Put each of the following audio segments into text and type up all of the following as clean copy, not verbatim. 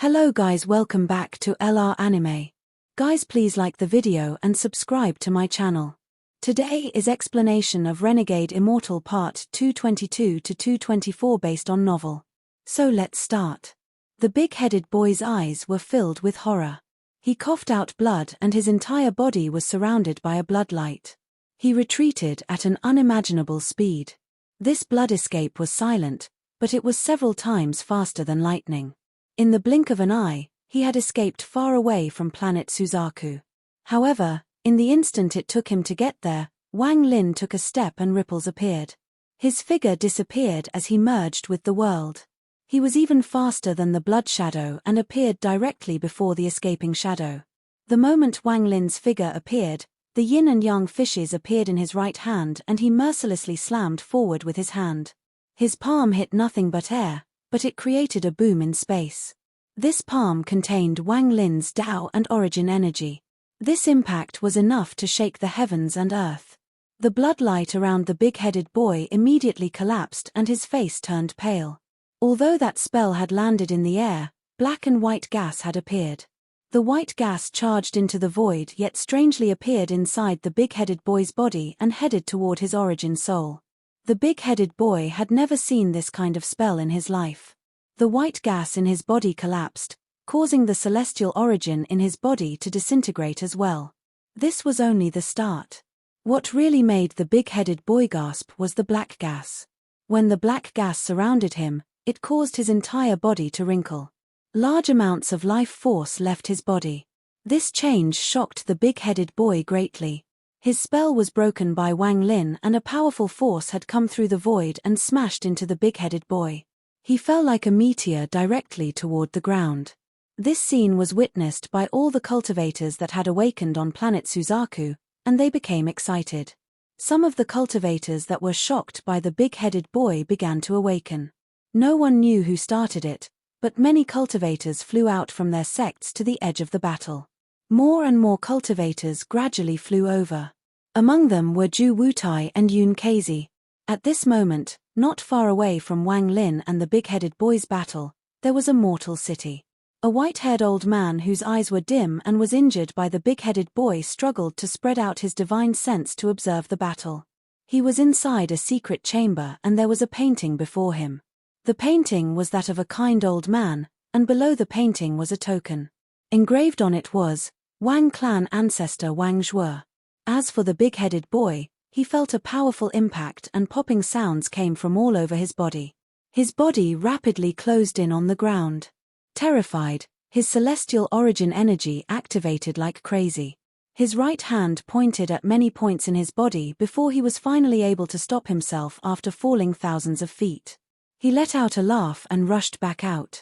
Hello guys, welcome back to LR Anime. Guys, please like the video and subscribe to my channel. Today is explanation of Renegade Immortal Part 222 to 224 based on novel. So let's start. The big-headed boy's eyes were filled with horror. He coughed out blood and his entire body was surrounded by a bloodlight. He retreated at an unimaginable speed. This blood escape was silent, but it was several times faster than lightning. In the blink of an eye, he had escaped far away from planet Suzaku. However, in the instant it took him to get there, Wang Lin took a step and ripples appeared. His figure disappeared as he merged with the world. He was even faster than the blood shadow and appeared directly before the escaping shadow. The moment Wang Lin's figure appeared, the yin and yang fishes appeared in his right hand and he mercilessly slammed forward with his hand. His palm hit nothing but air, but it created a boom in space. This palm contained Wang Lin's Tao and origin energy. This impact was enough to shake the heavens and earth. The bloodlight around the big-headed boy immediately collapsed and his face turned pale. Although that spell had landed in the air, black and white gas had appeared. The white gas charged into the void yet strangely appeared inside the big-headed boy's body and headed toward his origin soul. The big-headed boy had never seen this kind of spell in his life. The white gas in his body collapsed, causing the celestial origin in his body to disintegrate as well. This was only the start. What really made the big-headed boy gasp was the black gas. When the black gas surrounded him, it caused his entire body to wrinkle. Large amounts of life force left his body. This change shocked the big-headed boy greatly. His spell was broken by Wang Lin and a powerful force had come through the void and smashed into the big-headed boy. He fell like a meteor directly toward the ground. This scene was witnessed by all the cultivators that had awakened on planet Suzaku, and they became excited. Some of the cultivators that were shocked by the big-headed boy began to awaken. No one knew who started it, but many cultivators flew out from their sects to the edge of the battle. More and more cultivators gradually flew over. Among them were Ju Wutai and Yun Keizi. At this moment, not far away from Wang Lin and the big-headed boy's battle, there was a mortal city. A white-haired old man whose eyes were dim and was injured by the big-headed boy struggled to spread out his divine sense to observe the battle. He was inside a secret chamber and there was a painting before him. The painting was that of a kind old man, and below the painting was a token. Engraved on it was, Wang clan ancestor Wang Zhuo. As for the big-headed boy, he felt a powerful impact and popping sounds came from all over his body. His body rapidly closed in on the ground. Terrified, his celestial origin energy activated like crazy. His right hand pointed at many points in his body before he was finally able to stop himself after falling thousands of feet. He let out a laugh and rushed back out.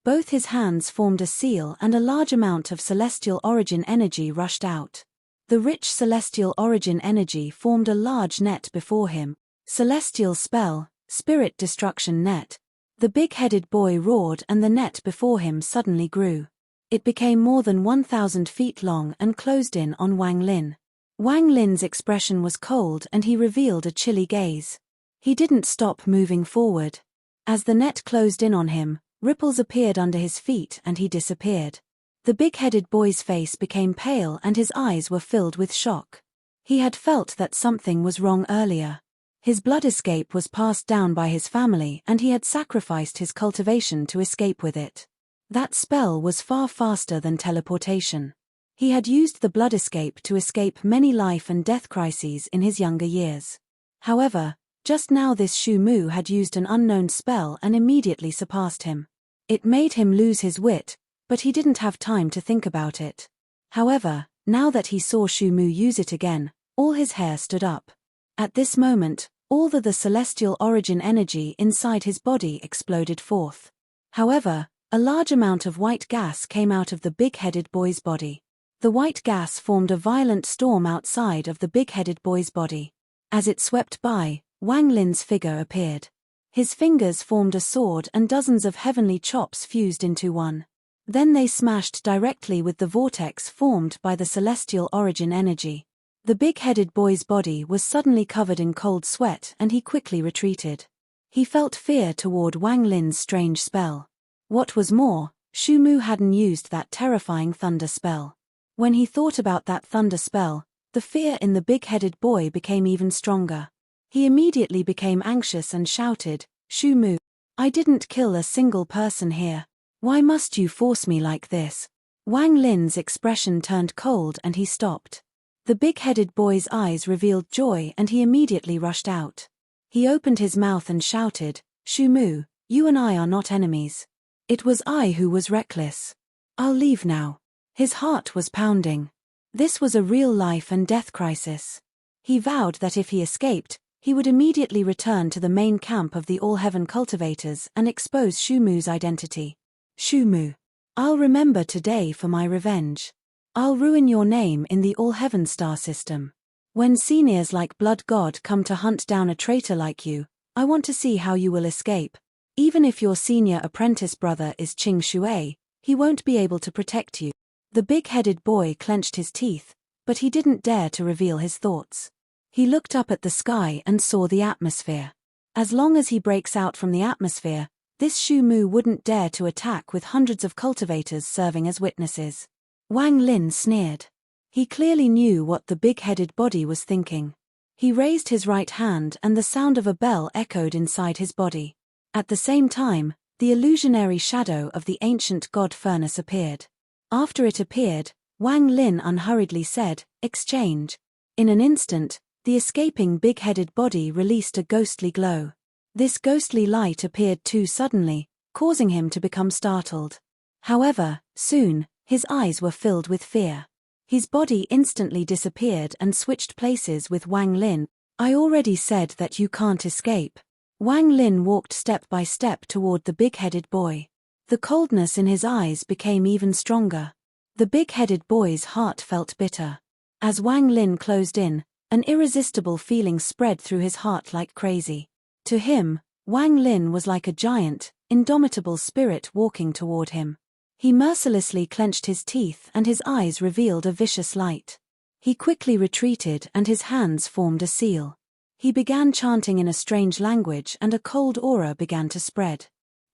Both his hands formed a seal and a large amount of celestial origin energy rushed out. The rich celestial origin energy formed a large net before him. Celestial spell, spirit destruction net. The big-headed boy roared and the net before him suddenly grew. It became more than 1,000 feet long and closed in on Wang Lin. Wang Lin's expression was cold and he revealed a chilly gaze. He didn't stop moving forward. As the net closed in on him, ripples appeared under his feet and he disappeared. The big-headed boy's face became pale and his eyes were filled with shock. He had felt that something was wrong earlier. His blood escape was passed down by his family and he had sacrificed his cultivation to escape with it. That spell was far faster than teleportation. He had used the blood escape to escape many life and death crises in his younger years. However, just now this Shu Mu had used an unknown spell and immediately surpassed him. It made him lose his wit, but he didn't have time to think about it. However, now that he saw Shu Mu use it again, all his hair stood up. At this moment, all the celestial origin energy inside his body exploded forth. However, a large amount of white gas came out of the big-headed boy's body. The white gas formed a violent storm outside of the big-headed boy's body. As it swept by, Wang Lin's figure appeared. His fingers formed a sword and dozens of heavenly chops fused into one. Then they smashed directly with the vortex formed by the celestial origin energy. The big-headed boy's body was suddenly covered in cold sweat and he quickly retreated. He felt fear toward Wang Lin's strange spell. What was more, Shumu hadn't used that terrifying thunder spell. When he thought about that thunder spell, the fear in the big-headed boy became even stronger. He immediately became anxious and shouted, "Shumu, I didn't kill a single person here. Why must you force me like this?" Wang Lin's expression turned cold and he stopped. The big-headed boy's eyes revealed joy and he immediately rushed out. He opened his mouth and shouted, "Shumu, you and I are not enemies. It was I who was reckless. I'll leave now." His heart was pounding. This was a real life and death crisis. He vowed that if he escaped, he would immediately return to the main camp of the All-Heaven cultivators and expose Shumu's identity. "Shumu, I'll remember today for my revenge. I'll ruin your name in the All-Heaven star system. When seniors like Blood God come to hunt down a traitor like you, I want to see how you will escape. Even if your senior apprentice brother is Qing Shui, he won't be able to protect you." The big-headed boy clenched his teeth, but he didn't dare to reveal his thoughts. He looked up at the sky and saw the atmosphere. As long as he breaks out from the atmosphere, this Shumu wouldn't dare to attack with hundreds of cultivators serving as witnesses. Wang Lin sneered. He clearly knew what the big-headed body was thinking. He raised his right hand and the sound of a bell echoed inside his body. At the same time, the illusionary shadow of the ancient god furnace appeared. After it appeared, Wang Lin unhurriedly said, "Exchange." In an instant, the escaping big-headed body released a ghostly glow. This ghostly light appeared too suddenly, causing him to become startled. However, soon, his eyes were filled with fear. His body instantly disappeared and switched places with Wang Lin. "I already said that you can't escape." Wang Lin walked step by step toward the big-headed boy. The coldness in his eyes became even stronger. The big-headed boy's heart felt bitter. As Wang Lin closed in, an irresistible feeling spread through his heart like crazy. To him, Wang Lin was like a giant, indomitable spirit walking toward him. He mercilessly clenched his teeth and his eyes revealed a vicious light. He quickly retreated and his hands formed a seal. He began chanting in a strange language and a cold aura began to spread.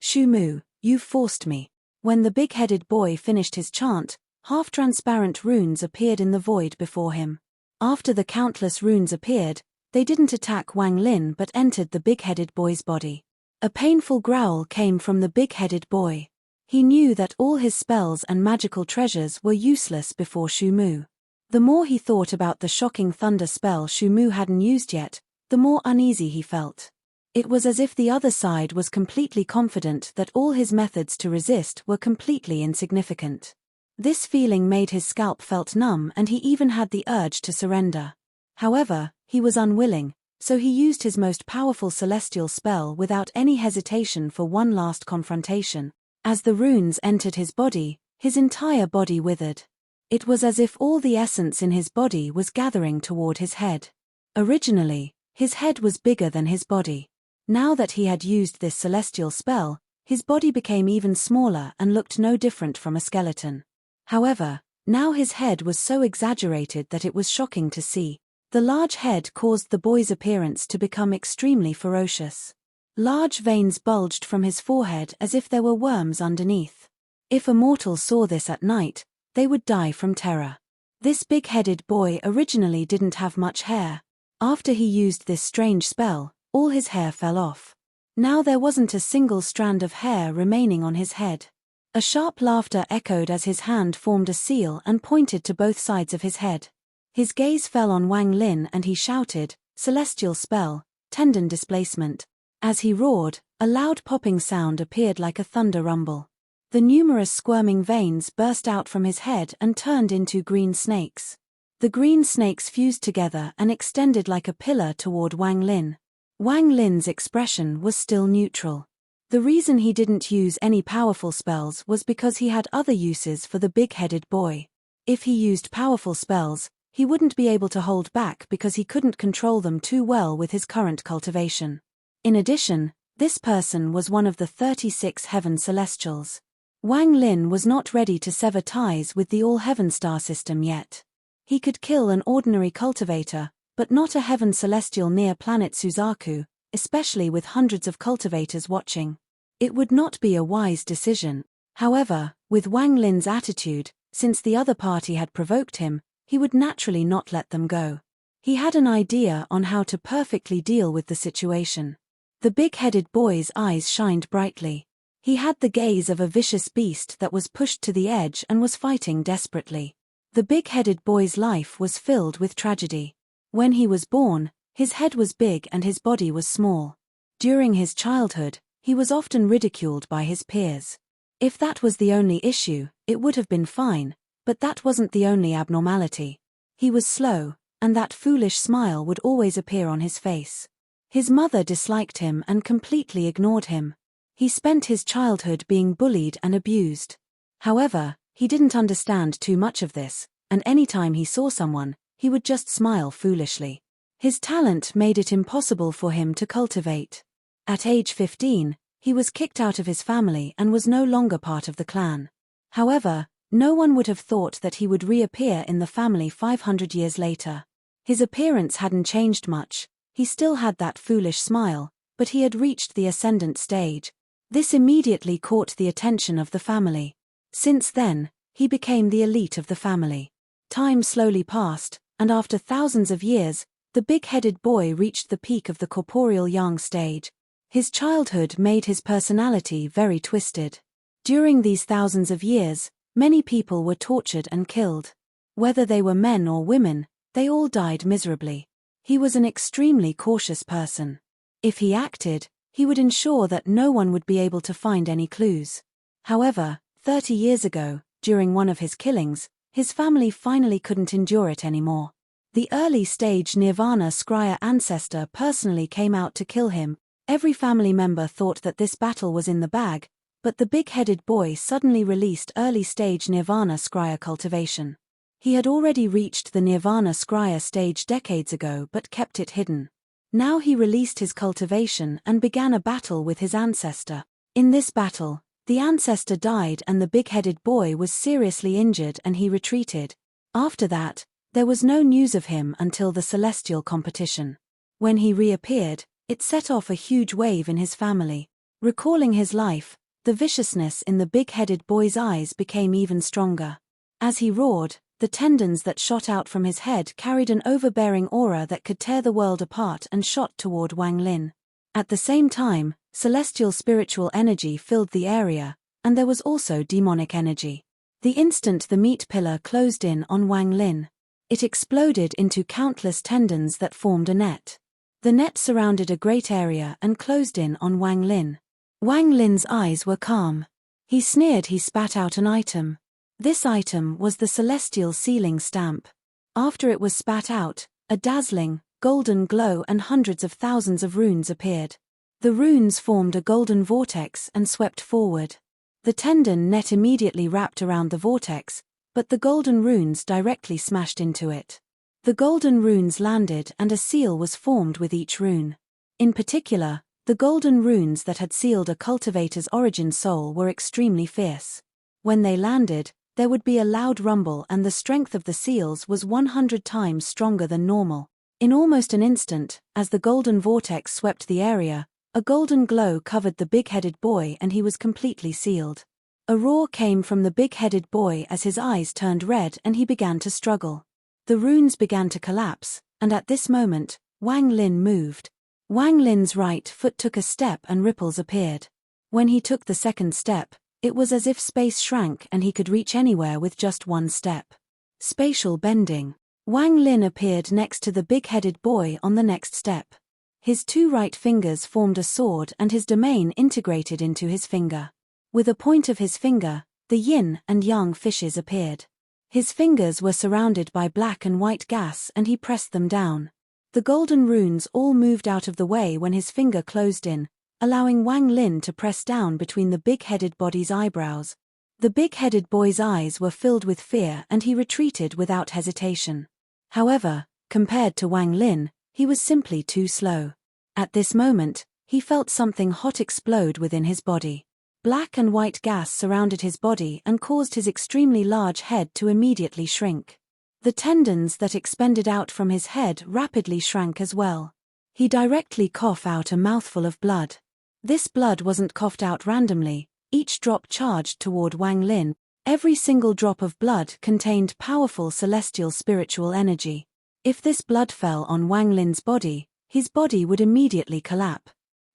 "Shumu, you forced me." When the big-headed boy finished his chant, half-transparent runes appeared in the void before him. After the countless runes appeared, they didn't attack Wang Lin but entered the big-headed boy's body. A painful growl came from the big-headed boy. He knew that all his spells and magical treasures were useless before Shumu. The more he thought about the shocking thunder spell Shumu hadn't used yet, the more uneasy he felt. It was as if the other side was completely confident that all his methods to resist were completely insignificant. This feeling made his scalp felt numb and he even had the urge to surrender. However, he was unwilling, so he used his most powerful celestial spell without any hesitation for one last confrontation. As the runes entered his body, his entire body withered. It was as if all the essence in his body was gathering toward his head. Originally, his head was bigger than his body. Now that he had used this celestial spell, his body became even smaller and looked no different from a skeleton. However, now his head was so exaggerated that it was shocking to see. The large head caused the boy's appearance to become extremely ferocious. Large veins bulged from his forehead as if there were worms underneath. If a mortal saw this at night, they would die from terror. This big-headed boy originally didn't have much hair. After he used this strange spell, all his hair fell off. Now there wasn't a single strand of hair remaining on his head. A sharp laughter echoed as his hand formed a seal and pointed to both sides of his head. His gaze fell on Wang Lin and he shouted, "Celestial spell, tendon displacement." As he roared, a loud popping sound appeared like a thunder rumble. The numerous squirming veins burst out from his head and turned into green snakes. The green snakes fused together and extended like a pillar toward Wang Lin. Wang Lin's expression was still neutral. The reason he didn't use any powerful spells was because he had other uses for the big-headed boy. If he used powerful spells, he wouldn't be able to hold back because he couldn't control them too well with his current cultivation. In addition, this person was one of the 36 heaven celestials. Wang Lin was not ready to sever ties with the all-heaven star system yet. He could kill an ordinary cultivator, but not a heaven celestial near planet Suzaku, especially with hundreds of cultivators watching. It would not be a wise decision. However, with Wang Lin's attitude, since the other party had provoked him, he would naturally not let them go. He had an idea on how to perfectly deal with the situation. The big-headed boy's eyes shined brightly. He had the gaze of a vicious beast that was pushed to the edge and was fighting desperately. The big-headed boy's life was filled with tragedy. When he was born, his head was big and his body was small. During his childhood, he was often ridiculed by his peers. If that was the only issue, it would have been fine, but that wasn't the only abnormality. He was slow, and that foolish smile would always appear on his face. His mother disliked him and completely ignored him. He spent his childhood being bullied and abused. However, he didn't understand too much of this, and anytime he saw someone, he would just smile foolishly. His talent made it impossible for him to cultivate. At age 15, he was kicked out of his family and was no longer part of the clan. However, no one would have thought that he would reappear in the family 500 years later. His appearance hadn't changed much. He still had that foolish smile, but he had reached the ascendant stage. This immediately caught the attention of the family. Since then, he became the elite of the family. Time slowly passed, and after thousands of years, the big-headed boy reached the peak of the corporeal yang stage. His childhood made his personality very twisted. During these thousands of years, many people were tortured and killed. Whether they were men or women, they all died miserably. He was an extremely cautious person. If he acted, he would ensure that no one would be able to find any clues. However, 30 years ago, during one of his killings, his family finally couldn't endure it anymore. The early-stage Nirvana Scryer ancestor personally came out to kill him. Every family member thought that this battle was in the bag, but the big-headed boy suddenly released early-stage Nirvana Scryer cultivation. He had already reached the Nirvana Scryer stage decades ago but kept it hidden. Now he released his cultivation and began a battle with his ancestor. In this battle, the ancestor died and the big-headed boy was seriously injured and he retreated. After that, there was no news of him until the celestial competition. When he reappeared, it set off a huge wave in his family. Recalling his life, the viciousness in the big-headed boy's eyes became even stronger. As he roared, the tendons that shot out from his head carried an overbearing aura that could tear the world apart and shot toward Wang Lin. At the same time, celestial spiritual energy filled the area, and there was also demonic energy. The instant the meat pillar closed in on Wang Lin, it exploded into countless tendons that formed a net. The net surrounded a great area and closed in on Wang Lin. Wang Lin's eyes were calm. He sneered. He spat out an item. This item was the celestial sealing stamp. After it was spat out, a dazzling, golden glow and hundreds of thousands of runes appeared. The runes formed a golden vortex and swept forward. The tendon net immediately wrapped around the vortex, but the golden runes directly smashed into it. The golden runes landed and a seal was formed with each rune. In particular, the golden runes that had sealed a cultivator's origin soul were extremely fierce. When they landed, there would be a loud rumble and the strength of the seals was 100 times stronger than normal. In almost an instant, as the golden vortex swept the area, a golden glow covered the big-headed boy and he was completely sealed. A roar came from the big-headed boy as his eyes turned red and he began to struggle. The runes began to collapse, and at this moment, Wang Lin moved. Wang Lin's right foot took a step and ripples appeared. When he took the second step, it was as if space shrank and he could reach anywhere with just one step. Spatial bending. Wang Lin appeared next to the big-headed boy on the next step. His two right fingers formed a sword and his domain integrated into his finger. With a point of his finger, the yin and yang fishes appeared. His fingers were surrounded by black and white gas and he pressed them down. The golden runes all moved out of the way when his finger closed in, allowing Wang Lin to press down between the big-headed body's eyebrows. The big-headed boy's eyes were filled with fear and he retreated without hesitation. However, compared to Wang Lin, he was simply too slow. At this moment, he felt something hot explode within his body. Black and white gas surrounded his body and caused his extremely large head to immediately shrink. The tendons that expanded out from his head rapidly shrank as well. He directly coughed out a mouthful of blood. This blood wasn't coughed out randomly, each drop charged toward Wang Lin. Every single drop of blood contained powerful celestial spiritual energy. If this blood fell on Wang Lin's body, his body would immediately collapse.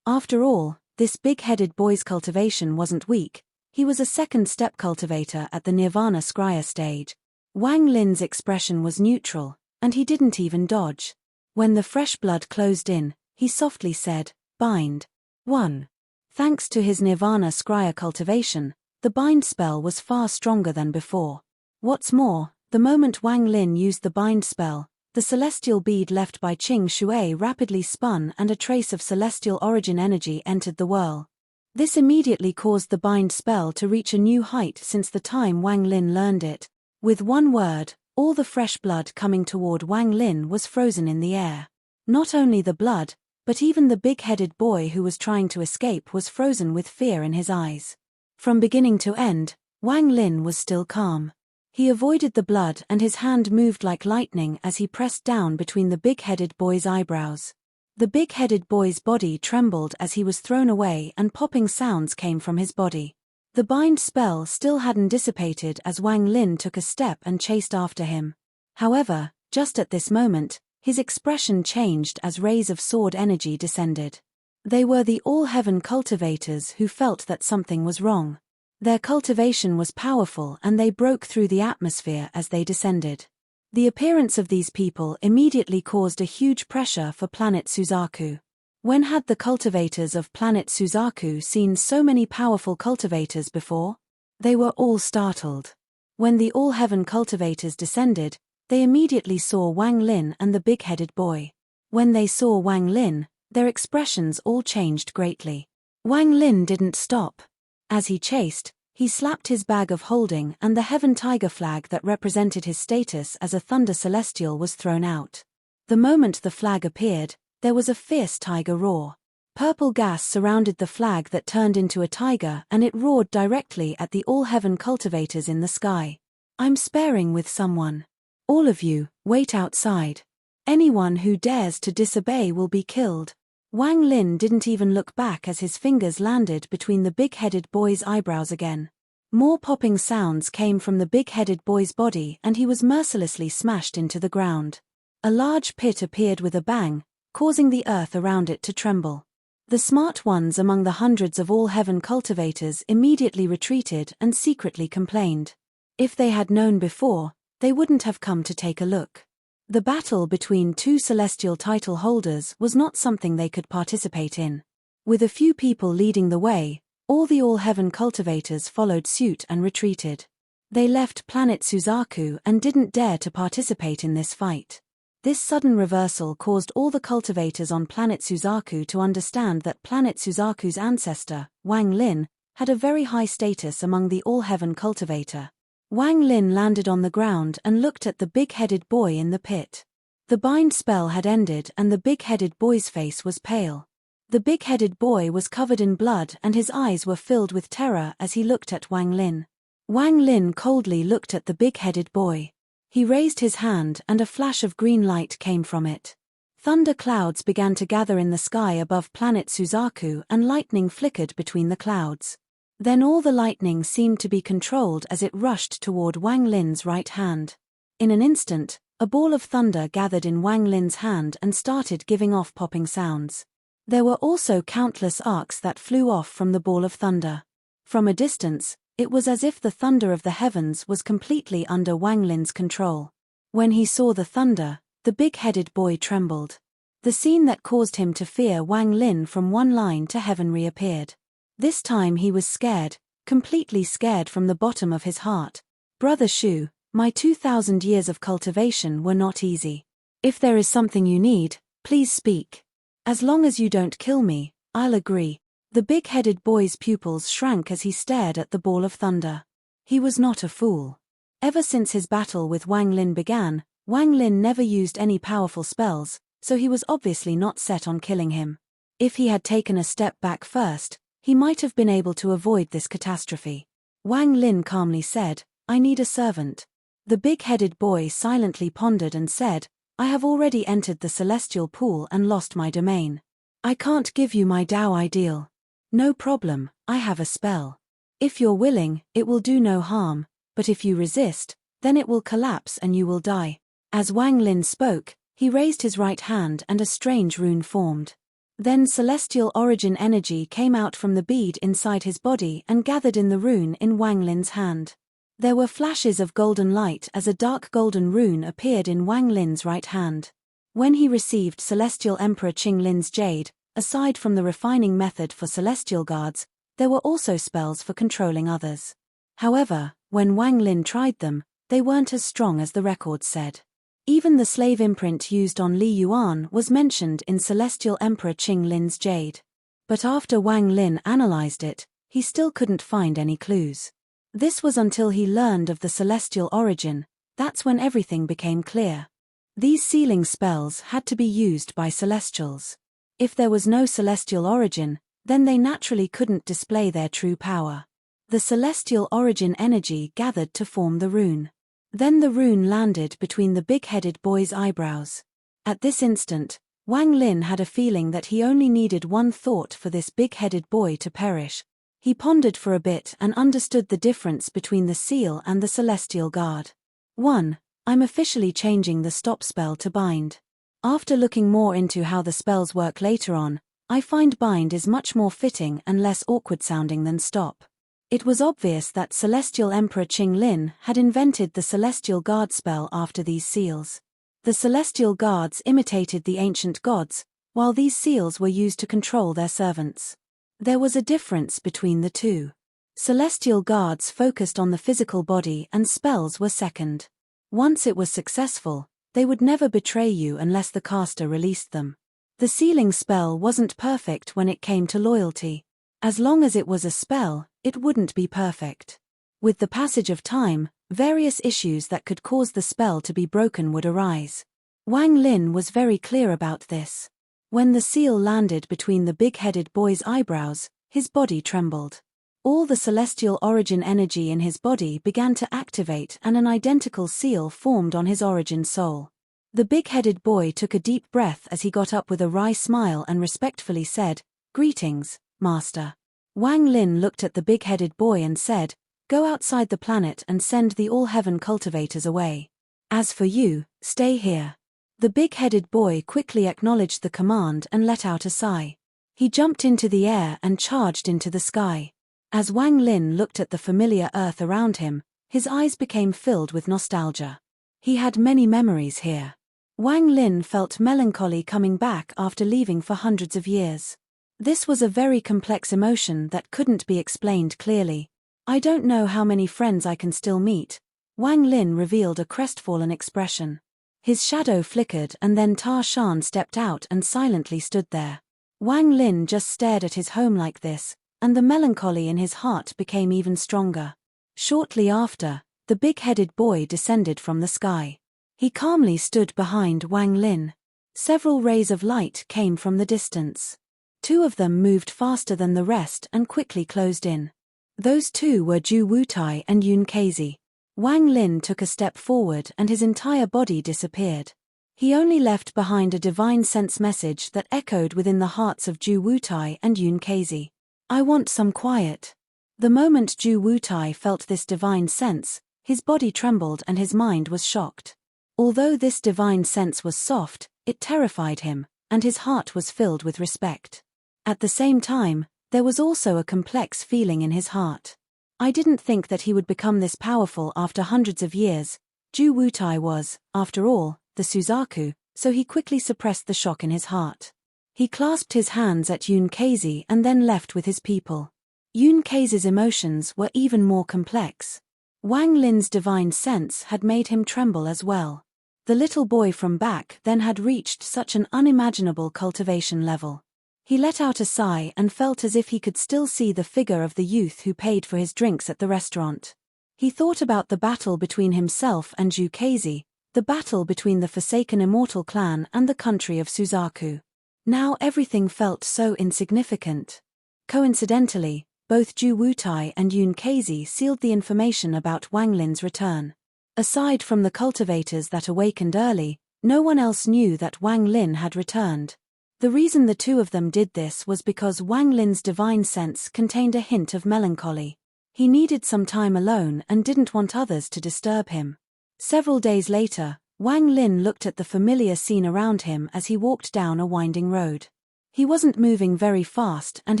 After all, this big-headed boy's cultivation wasn't weak. He was a second-step cultivator at the Nirvana Scryer stage. Wang Lin's expression was neutral, and he didn't even dodge. When the fresh blood closed in, he softly said, "Bind." 1. Thanks to his Nirvana Scryer cultivation, the bind spell was far stronger than before. What's more, the moment Wang Lin used the bind spell, the celestial bead left by Qing Shui rapidly spun and a trace of celestial origin energy entered the whirl. This immediately caused the bind spell to reach a new height since the time Wang Lin learned it. With one word, all the fresh blood coming toward Wang Lin was frozen in the air. Not only the blood, but even the big-headed boy who was trying to escape was frozen with fear in his eyes. From beginning to end, Wang Lin was still calm. He avoided the blood and his hand moved like lightning as he pressed down between the big-headed boy's eyebrows. The big-headed boy's body trembled as he was thrown away and popping sounds came from his body. The bind spell still hadn't dissipated as Wang Lin took a step and chased after him. However, just at this moment, his expression changed as rays of sword energy descended. They were the all-heaven cultivators who felt that something was wrong. Their cultivation was powerful and they broke through the atmosphere as they descended. The appearance of these people immediately caused a huge pressure for planet Suzaku. When had the cultivators of planet Suzaku seen so many powerful cultivators before? They were all startled. When the all-heaven cultivators descended, they immediately saw Wang Lin and the big-headed boy. When they saw Wang Lin, their expressions all changed greatly. Wang Lin didn't stop. As he chased, he slapped his bag of holding and the Heaven Tiger flag that represented his status as a Thunder Celestial was thrown out. The moment the flag appeared, there was a fierce tiger roar. Purple gas surrounded the flag that turned into a tiger and it roared directly at the all-heaven cultivators in the sky. "I'm sparring with someone. All of you, wait outside. Anyone who dares to disobey will be killed." Wang Lin didn't even look back as his fingers landed between the big-headed boy's eyebrows again. More popping sounds came from the big-headed boy's body and he was mercilessly smashed into the ground. A large pit appeared with a bang, causing the earth around it to tremble. The smart ones among the hundreds of all-heaven cultivators immediately retreated and secretly complained. If they had known before, they wouldn't have come to take a look. The battle between two celestial title holders was not something they could participate in. With a few people leading the way, all the all-heaven cultivators followed suit and retreated. They left planet Suzaku and didn't dare to participate in this fight. This sudden reversal caused all the cultivators on planet Suzaku to understand that planet Suzaku's ancestor, Wang Lin, had a very high status among the all-heaven cultivator. Wang Lin landed on the ground and looked at the big-headed boy in the pit. The bind spell had ended and the big-headed boy's face was pale. The big-headed boy was covered in blood and his eyes were filled with terror as he looked at Wang Lin. Wang Lin coldly looked at the big-headed boy. He raised his hand and a flash of green light came from it. Thunder clouds began to gather in the sky above planet Suzaku and lightning flickered between the clouds. Then all the lightning seemed to be controlled as it rushed toward Wang Lin's right hand. In an instant, a ball of thunder gathered in Wang Lin's hand and started giving off popping sounds. There were also countless arcs that flew off from the ball of thunder. From a distance, it was as if the thunder of the heavens was completely under Wang Lin's control. When he saw the thunder, the big-headed boy trembled. The scene that caused him to fear Wang Lin from one line to heaven reappeared. This time he was scared, completely scared from the bottom of his heart. "Brother Shu, my 2,000 years of cultivation were not easy. If there is something you need, please speak. As long as you don't kill me, I'll agree." The big-headed boy's pupils shrank as he stared at the ball of thunder. He was not a fool. Ever since his battle with Wang Lin began, Wang Lin never used any powerful spells, so he was obviously not set on killing him. If he had taken a step back first, he might have been able to avoid this catastrophe. Wang Lin calmly said, "I need a servant." The big-headed boy silently pondered and said, "I have already entered the celestial pool and lost my domain. I can't give you my Tao ideal." "No problem, I have a spell." If you're willing, it will do no harm, but if you resist, then it will collapse and you will die. As Wang Lin spoke, he raised his right hand and a strange rune formed. Then celestial origin energy came out from the bead inside his body and gathered in the rune in Wang Lin's hand. There were flashes of golden light as a dark golden rune appeared in Wang Lin's right hand. When he received Celestial Emperor Qing Lin's jade, aside from the refining method for celestial guards, there were also spells for controlling others. However, when Wang Lin tried them, they weren't as strong as the records said. Even the slave imprint used on Li Yuan was mentioned in Celestial Emperor Qing Lin's jade. But after Wang Lin analyzed it, he still couldn't find any clues. This was until he learned of the celestial origin. That's when everything became clear. These sealing spells had to be used by celestials. If there was no celestial origin, then they naturally couldn't display their true power. The celestial origin energy gathered to form the rune. Then the rune landed between the big-headed boy's eyebrows. At this instant, Wang Lin had a feeling that he only needed one thought for this big-headed boy to perish. He pondered for a bit and understood the difference between the seal and the celestial guard. 1. I'm officially changing the stop spell to bind. After looking more into how the spells work later on, I find bind is much more fitting and less awkward sounding than stop. It was obvious that Celestial Emperor Qing Lin had invented the Celestial Guard spell after these seals. The Celestial Guards imitated the ancient gods, while these seals were used to control their servants. There was a difference between the two. Celestial Guards focused on the physical body and spells were second. Once it was successful, they would never betray you unless the caster released them. The sealing spell wasn't perfect when it came to loyalty. As long as it was a spell, it wouldn't be perfect. With the passage of time, various issues that could cause the spell to be broken would arise. Wang Lin was very clear about this. When the seal landed between the big-headed boy's eyebrows, his body trembled. All the celestial origin energy in his body began to activate and an identical seal formed on his origin soul. The big-headed boy took a deep breath as he got up with a wry smile and respectfully said, "Greetings, Master." Wang Lin looked at the big-headed boy and said, "Go outside the planet and send the all-heaven cultivators away. As for you, stay here." The big-headed boy quickly acknowledged the command and let out a sigh. He jumped into the air and charged into the sky. As Wang Lin looked at the familiar earth around him, his eyes became filled with nostalgia. He had many memories here. Wang Lin felt melancholy coming back after leaving for hundreds of years. This was a very complex emotion that couldn't be explained clearly. "I don't know how many friends I can still meet." Wang Lin revealed a crestfallen expression. His shadow flickered and then Ta Shan stepped out and silently stood there. Wang Lin just stared at his home like this, and the melancholy in his heart became even stronger. Shortly after, the big-headed boy descended from the sky. He calmly stood behind Wang Lin. Several rays of light came from the distance. Two of them moved faster than the rest and quickly closed in. Those two were Ju Wutai and Yun Keizi. Wang Lin took a step forward and his entire body disappeared. He only left behind a divine sense message that echoed within the hearts of Ju Wutai and Yun Keizi. "I want some quiet." The moment Ju Wutai felt this divine sense, his body trembled and his mind was shocked. Although this divine sense was soft, it terrified him, and his heart was filled with respect. At the same time, there was also a complex feeling in his heart. "I didn't think that he would become this powerful after hundreds of years." Ju Wutai was, after all, the Suzaku, so he quickly suppressed the shock in his heart. He clasped his hands at Yun Keizi and then left with his people. Yun Keizi's emotions were even more complex. Wang Lin's divine sense had made him tremble as well. The little boy from back then had reached such an unimaginable cultivation level. He let out a sigh and felt as if he could still see the figure of the youth who paid for his drinks at the restaurant. He thought about the battle between himself and Ju Keizi, the battle between the Forsaken Immortal clan and the country of Suzaku. Now everything felt so insignificant. Coincidentally, both Ju Wutai and Yun Keizi sealed the information about Wang Lin's return. Aside from the cultivators that awakened early, no one else knew that Wang Lin had returned. The reason the two of them did this was because Wang Lin's divine sense contained a hint of melancholy. He needed some time alone and didn't want others to disturb him. Several days later, Wang Lin looked at the familiar scene around him as he walked down a winding road. He wasn't moving very fast and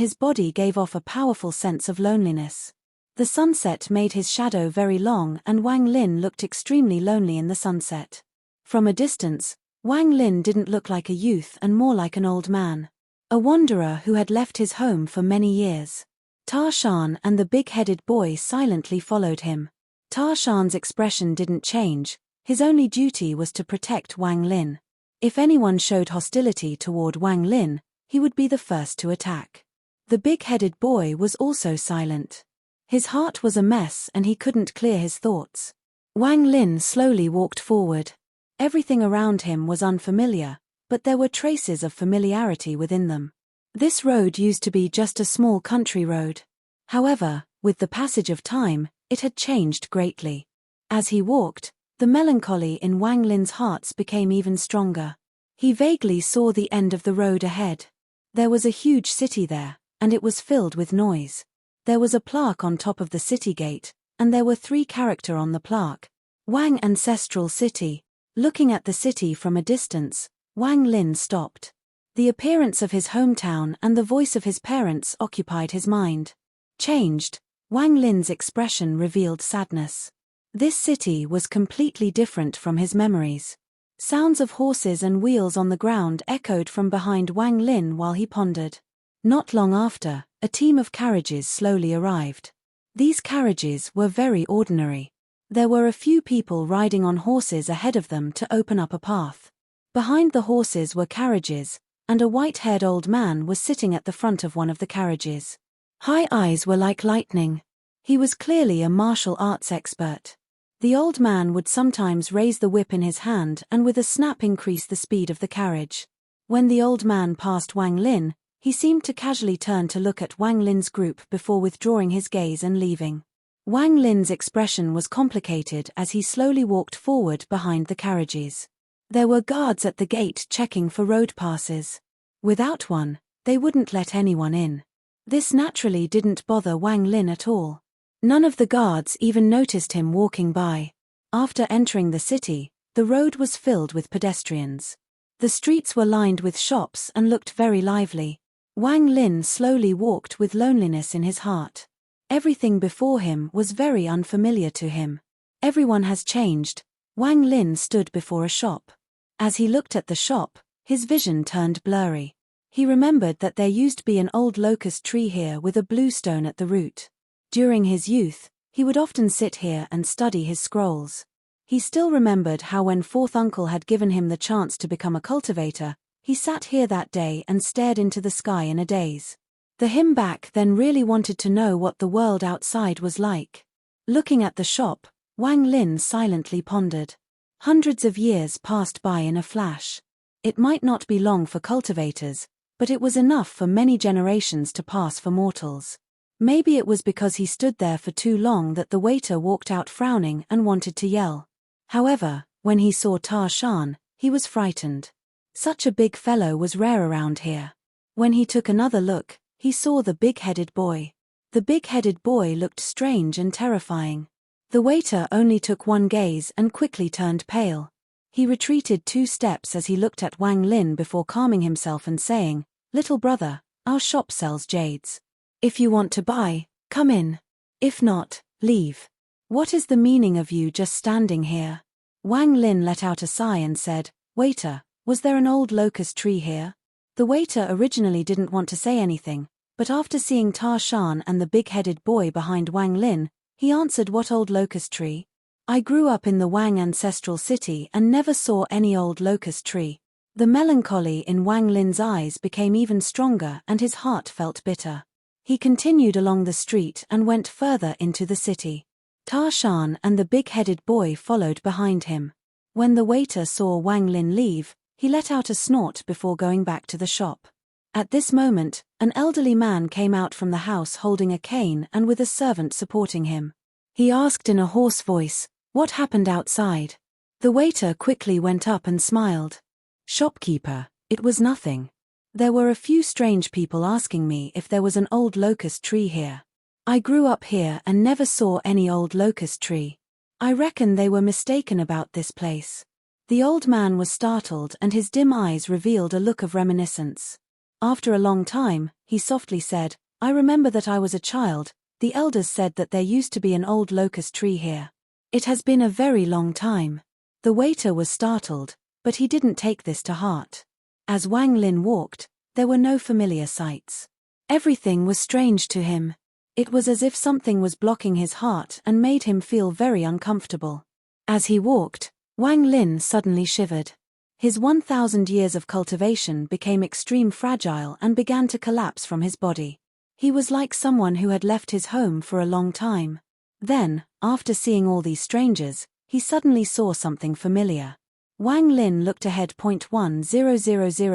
his body gave off a powerful sense of loneliness. The sunset made his shadow very long and Wang Lin looked extremely lonely in the sunset. From a distance, Wang Lin didn't look like a youth and more like an old man. A wanderer who had left his home for many years. Tarshan and the big-headed boy silently followed him. Tarshan's expression didn't change, his only duty was to protect Wang Lin. If anyone showed hostility toward Wang Lin, he would be the first to attack. The big-headed boy was also silent. His heart was a mess and he couldn't clear his thoughts. Wang Lin slowly walked forward. Everything around him was unfamiliar, but there were traces of familiarity within them. This road used to be just a small country road. However, with the passage of time, it had changed greatly. As he walked, the melancholy in Wang Lin's heart became even stronger. He vaguely saw the end of the road ahead. There was a huge city there, and it was filled with noise. There was a plaque on top of the city gate, and there were 3 characters on the plaque. Wang Ancestral City. Looking at the city from a distance, Wang Lin stopped. The appearance of his hometown and the voice of his parents occupied his mind. Changed, Wang Lin's expression revealed sadness. This city was completely different from his memories. Sounds of horses and wheels on the ground echoed from behind Wang Lin while he pondered. Not long after, a team of carriages slowly arrived. These carriages were very ordinary. There were a few people riding on horses ahead of them to open up a path. Behind the horses were carriages, and a white-haired old man was sitting at the front of one of the carriages. His eyes were like lightning. He was clearly a martial arts expert. The old man would sometimes raise the whip in his hand and with a snap increase the speed of the carriage. When the old man passed Wang Lin, he seemed to casually turn to look at Wang Lin's group before withdrawing his gaze and leaving. Wang Lin's expression was complicated as he slowly walked forward behind the carriages. There were guards at the gate checking for road passes. Without one, they wouldn't let anyone in. This naturally didn't bother Wang Lin at all. None of the guards even noticed him walking by. After entering the city, the road was filled with pedestrians. The streets were lined with shops and looked very lively. Wang Lin slowly walked with loneliness in his heart. Everything before him was very unfamiliar to him. Everyone has changed. Wang Lin stood before a shop. As he looked at the shop, his vision turned blurry. He remembered that there used to be an old locust tree here with a blue stone at the root. During his youth, he would often sit here and study his scrolls. He still remembered how when fourth uncle had given him the chance to become a cultivator, he sat here that day and stared into the sky in a daze. The him back then really wanted to know what the world outside was like. Looking at the shop, Wang Lin silently pondered. Hundreds of years passed by in a flash. It might not be long for cultivators, but it was enough for many generations to pass for mortals. Maybe it was because he stood there for too long that the waiter walked out frowning and wanted to yell. However, when he saw Tarshan, he was frightened. Such a big fellow was rare around here. When he took another look, he saw the big-headed boy. The big-headed boy looked strange and terrifying. The waiter only took one gaze and quickly turned pale. He retreated 2 steps as he looked at Wang Lin before calming himself and saying, "Little brother, our shop sells jades. If you want to buy, come in. If not, leave. What is the meaning of you just standing here?" Wang Lin let out a sigh and said, "Waiter, was there an old locust tree here?" The waiter originally didn't want to say anything, but after seeing Tarshan and the big-headed boy behind Wang Lin, he answered, "What old locust tree? I grew up in the Wang Ancestral City and never saw any old locust tree." The melancholy in Wang Lin's eyes became even stronger and his heart felt bitter. He continued along the street and went further into the city. Tarshan and the big-headed boy followed behind him. When the waiter saw Wang Lin leave, he let out a snort before going back to the shop. At this moment, an elderly man came out from the house holding a cane and with a servant supporting him. He asked in a hoarse voice, "What happened outside?" The waiter quickly went up and smiled. "Shopkeeper, it was nothing. There were a few strange people asking me if there was an old locust tree here. I grew up here and never saw any old locust tree. I reckon they were mistaken about this place. The old man was startled and his dim eyes revealed a look of reminiscence. After a long time, he softly said, I remember that I was a child. The elders said that there used to be an old locust tree here. It has been a very long time. The waiter was startled, but he didn't take this to heart. As Wang Lin walked, there were no familiar sights. Everything was strange to him. It was as if something was blocking his heart and made him feel very uncomfortable. As he walked, Wang Lin suddenly shivered. His 1,000 years of cultivation became extreme fragile and began to collapse from his body. He was like someone who had left his home for a long time. Then, after seeing all these strangers, he suddenly saw something familiar. Wang Lin looked ahead. 1,000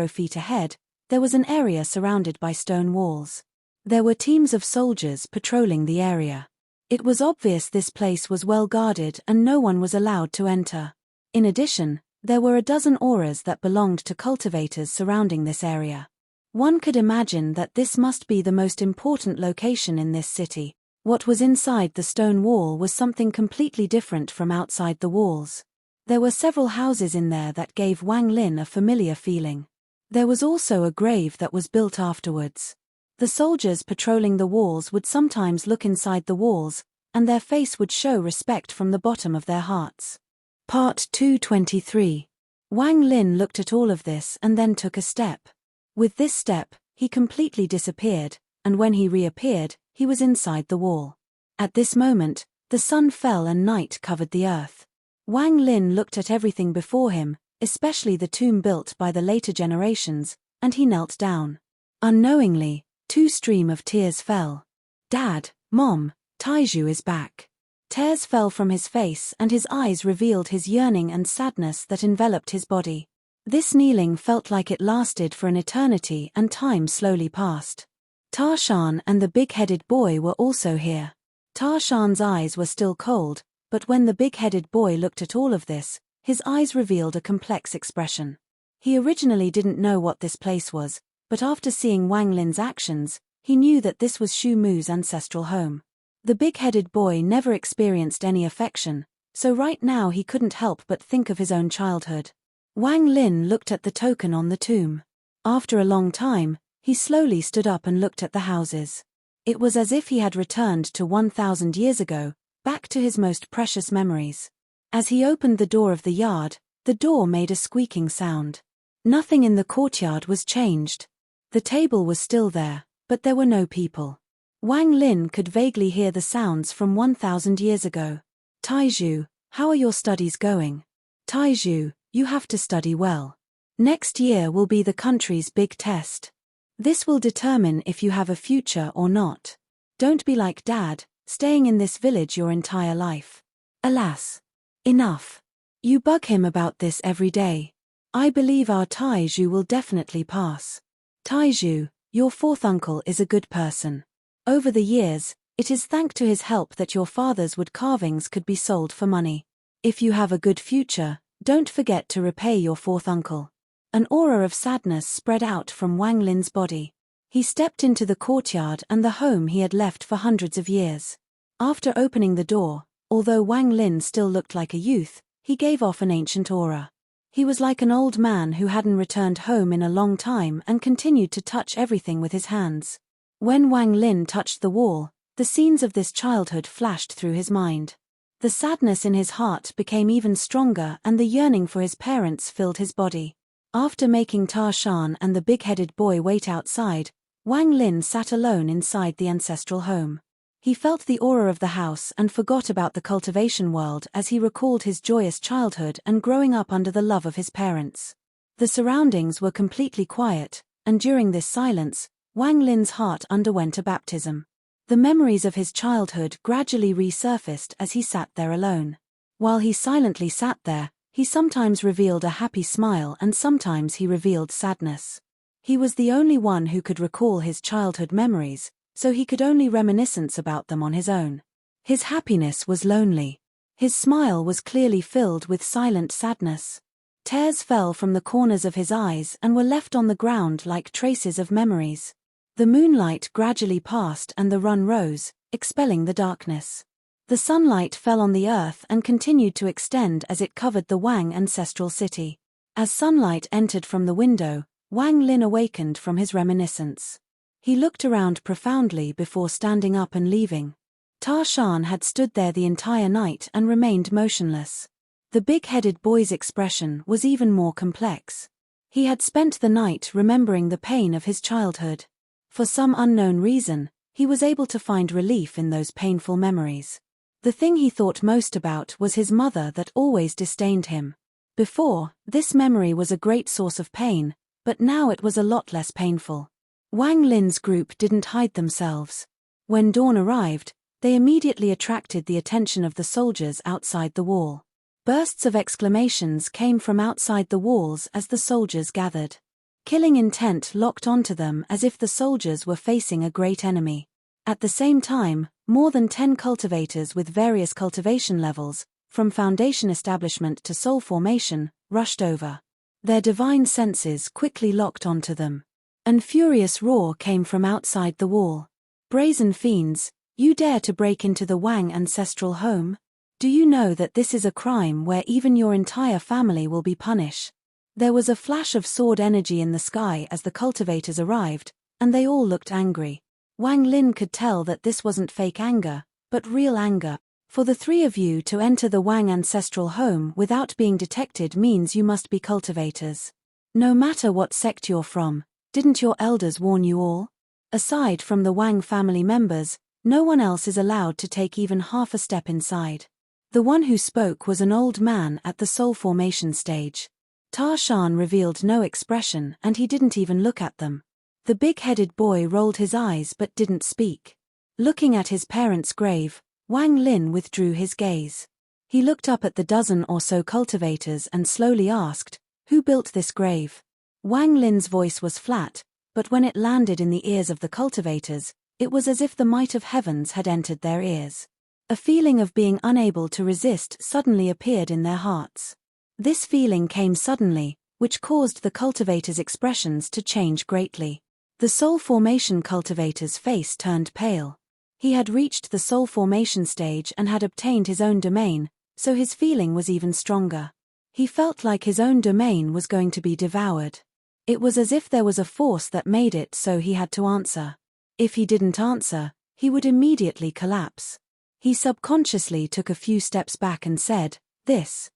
feet ahead, there was an area surrounded by stone walls. There were teams of soldiers patrolling the area. It was obvious this place was well guarded and no one was allowed to enter. In addition, there were a dozen auras that belonged to cultivators surrounding this area. One could imagine that this must be the most important location in this city. What was inside the stone wall was something completely different from outside the walls. There were several houses in there that gave Wang Lin a familiar feeling. There was also a grave that was built afterwards. The soldiers patrolling the walls would sometimes look inside the walls, and their face would show respect from the bottom of their hearts. Part 223. Wang Lin looked at all of this and then took a step. With this step, he completely disappeared, and when he reappeared, he was inside the wall. At this moment, the sun fell and night covered the earth. Wang Lin looked at everything before him, especially the tomb built by the later generations, and he knelt down. Unknowingly, two streams of tears fell. Dad, Mom, Taiju is back. Tears fell from his face and his eyes revealed his yearning and sadness that enveloped his body. This kneeling felt like it lasted for an eternity and time slowly passed. Tarshan and the big-headed boy were also here. Tarshan's eyes were still cold, but when the big-headed boy looked at all of this, his eyes revealed a complex expression. He originally didn't know what this place was, but after seeing Wang Lin's actions, he knew that this was Shu Mu's ancestral home. The big-headed boy never experienced any affection, so right now he couldn't help but think of his own childhood. Wang Lin looked at the token on the tomb. After a long time, he slowly stood up and looked at the houses. It was as if he had returned to 1,000 years ago, back to his most precious memories. As he opened the door of the yard, the door made a squeaking sound. Nothing in the courtyard was changed. The table was still there, but there were no people. Wang Lin could vaguely hear the sounds from 1,000 years ago. Taiju, how are your studies going? Taiju, you have to study well. Next year will be the country's big test. This will determine if you have a future or not. Don't be like Dad, staying in this village your entire life. Alas. Enough. You bug him about this every day. I believe our Taiju will definitely pass. Taiju, your fourth uncle is a good person. Over the years, it is thanks to his help that your father's wood carvings could be sold for money. If you have a good future, don't forget to repay your fourth uncle. An aura of sadness spread out from Wang Lin's body. He stepped into the courtyard and the home he had left for hundreds of years. After opening the door, although Wang Lin still looked like a youth, he gave off an ancient aura. He was like an old man who hadn't returned home in a long time and continued to touch everything with his hands. When Wang Lin touched the wall, the scenes of this childhood flashed through his mind. The sadness in his heart became even stronger and the yearning for his parents filled his body. After making Tarshan and the big-headed boy wait outside, Wang Lin sat alone inside the ancestral home. He felt the aura of the house and forgot about the cultivation world as he recalled his joyous childhood and growing up under the love of his parents. The surroundings were completely quiet, and during this silence, Wang Lin's heart underwent a baptism. The memories of his childhood gradually resurfaced as he sat there alone. While he silently sat there, he sometimes revealed a happy smile and sometimes he revealed sadness. He was the only one who could recall his childhood memories, so he could only reminiscence about them on his own. His happiness was lonely. His smile was clearly filled with silent sadness. Tears fell from the corners of his eyes and were left on the ground like traces of memories. The moonlight gradually passed and the sun rose, expelling the darkness. The sunlight fell on the earth and continued to extend as it covered the Wang ancestral city. As sunlight entered from the window, Wang Lin awakened from his reminiscence. He looked around profoundly before standing up and leaving. Ta Shan had stood there the entire night and remained motionless. The big-headed boy's expression was even more complex. He had spent the night remembering the pain of his childhood. For some unknown reason, he was able to find relief in those painful memories. The thing he thought most about was his mother that always disdained him. Before, this memory was a great source of pain, but now it was a lot less painful. Wang Lin's group didn't hide themselves. When dawn arrived, they immediately attracted the attention of the soldiers outside the wall. Bursts of exclamations came from outside the walls as the soldiers gathered. Killing intent locked onto them as if the soldiers were facing a great enemy. At the same time, more than 10 cultivators with various cultivation levels, from foundation establishment to soul formation, rushed over. Their divine senses quickly locked onto them. An furious roar came from outside the wall. Brazen fiends, you dare to break into the Wang ancestral home? Do you know that this is a crime where even your entire family will be punished? There was a flash of sword energy in the sky as the cultivators arrived, and they all looked angry. Wang Lin could tell that this wasn't fake anger, but real anger. For the three of you to enter the Wang ancestral home without being detected means you must be cultivators. No matter what sect you're from, didn't your elders warn you all? Aside from the Wang family members, no one else is allowed to take even half a step inside. The one who spoke was an old man at the soul formation stage. Ta Shan revealed no expression and he didn't even look at them. The big-headed boy rolled his eyes but didn't speak. Looking at his parents' grave, Wang Lin withdrew his gaze. He looked up at the dozen or so cultivators and slowly asked, "Who built this grave?" Wang Lin's voice was flat, but when it landed in the ears of the cultivators, it was as if the might of heavens had entered their ears. A feeling of being unable to resist suddenly appeared in their hearts. This feeling came suddenly, which caused the cultivators' expressions to change greatly. The soul formation cultivator's face turned pale. He had reached the soul formation stage and had obtained his own domain, so his feeling was even stronger. He felt like his own domain was going to be devoured. It was as if there was a force that made it so he had to answer. If he didn't answer, he would immediately collapse. He subconsciously took a few steps back and said, This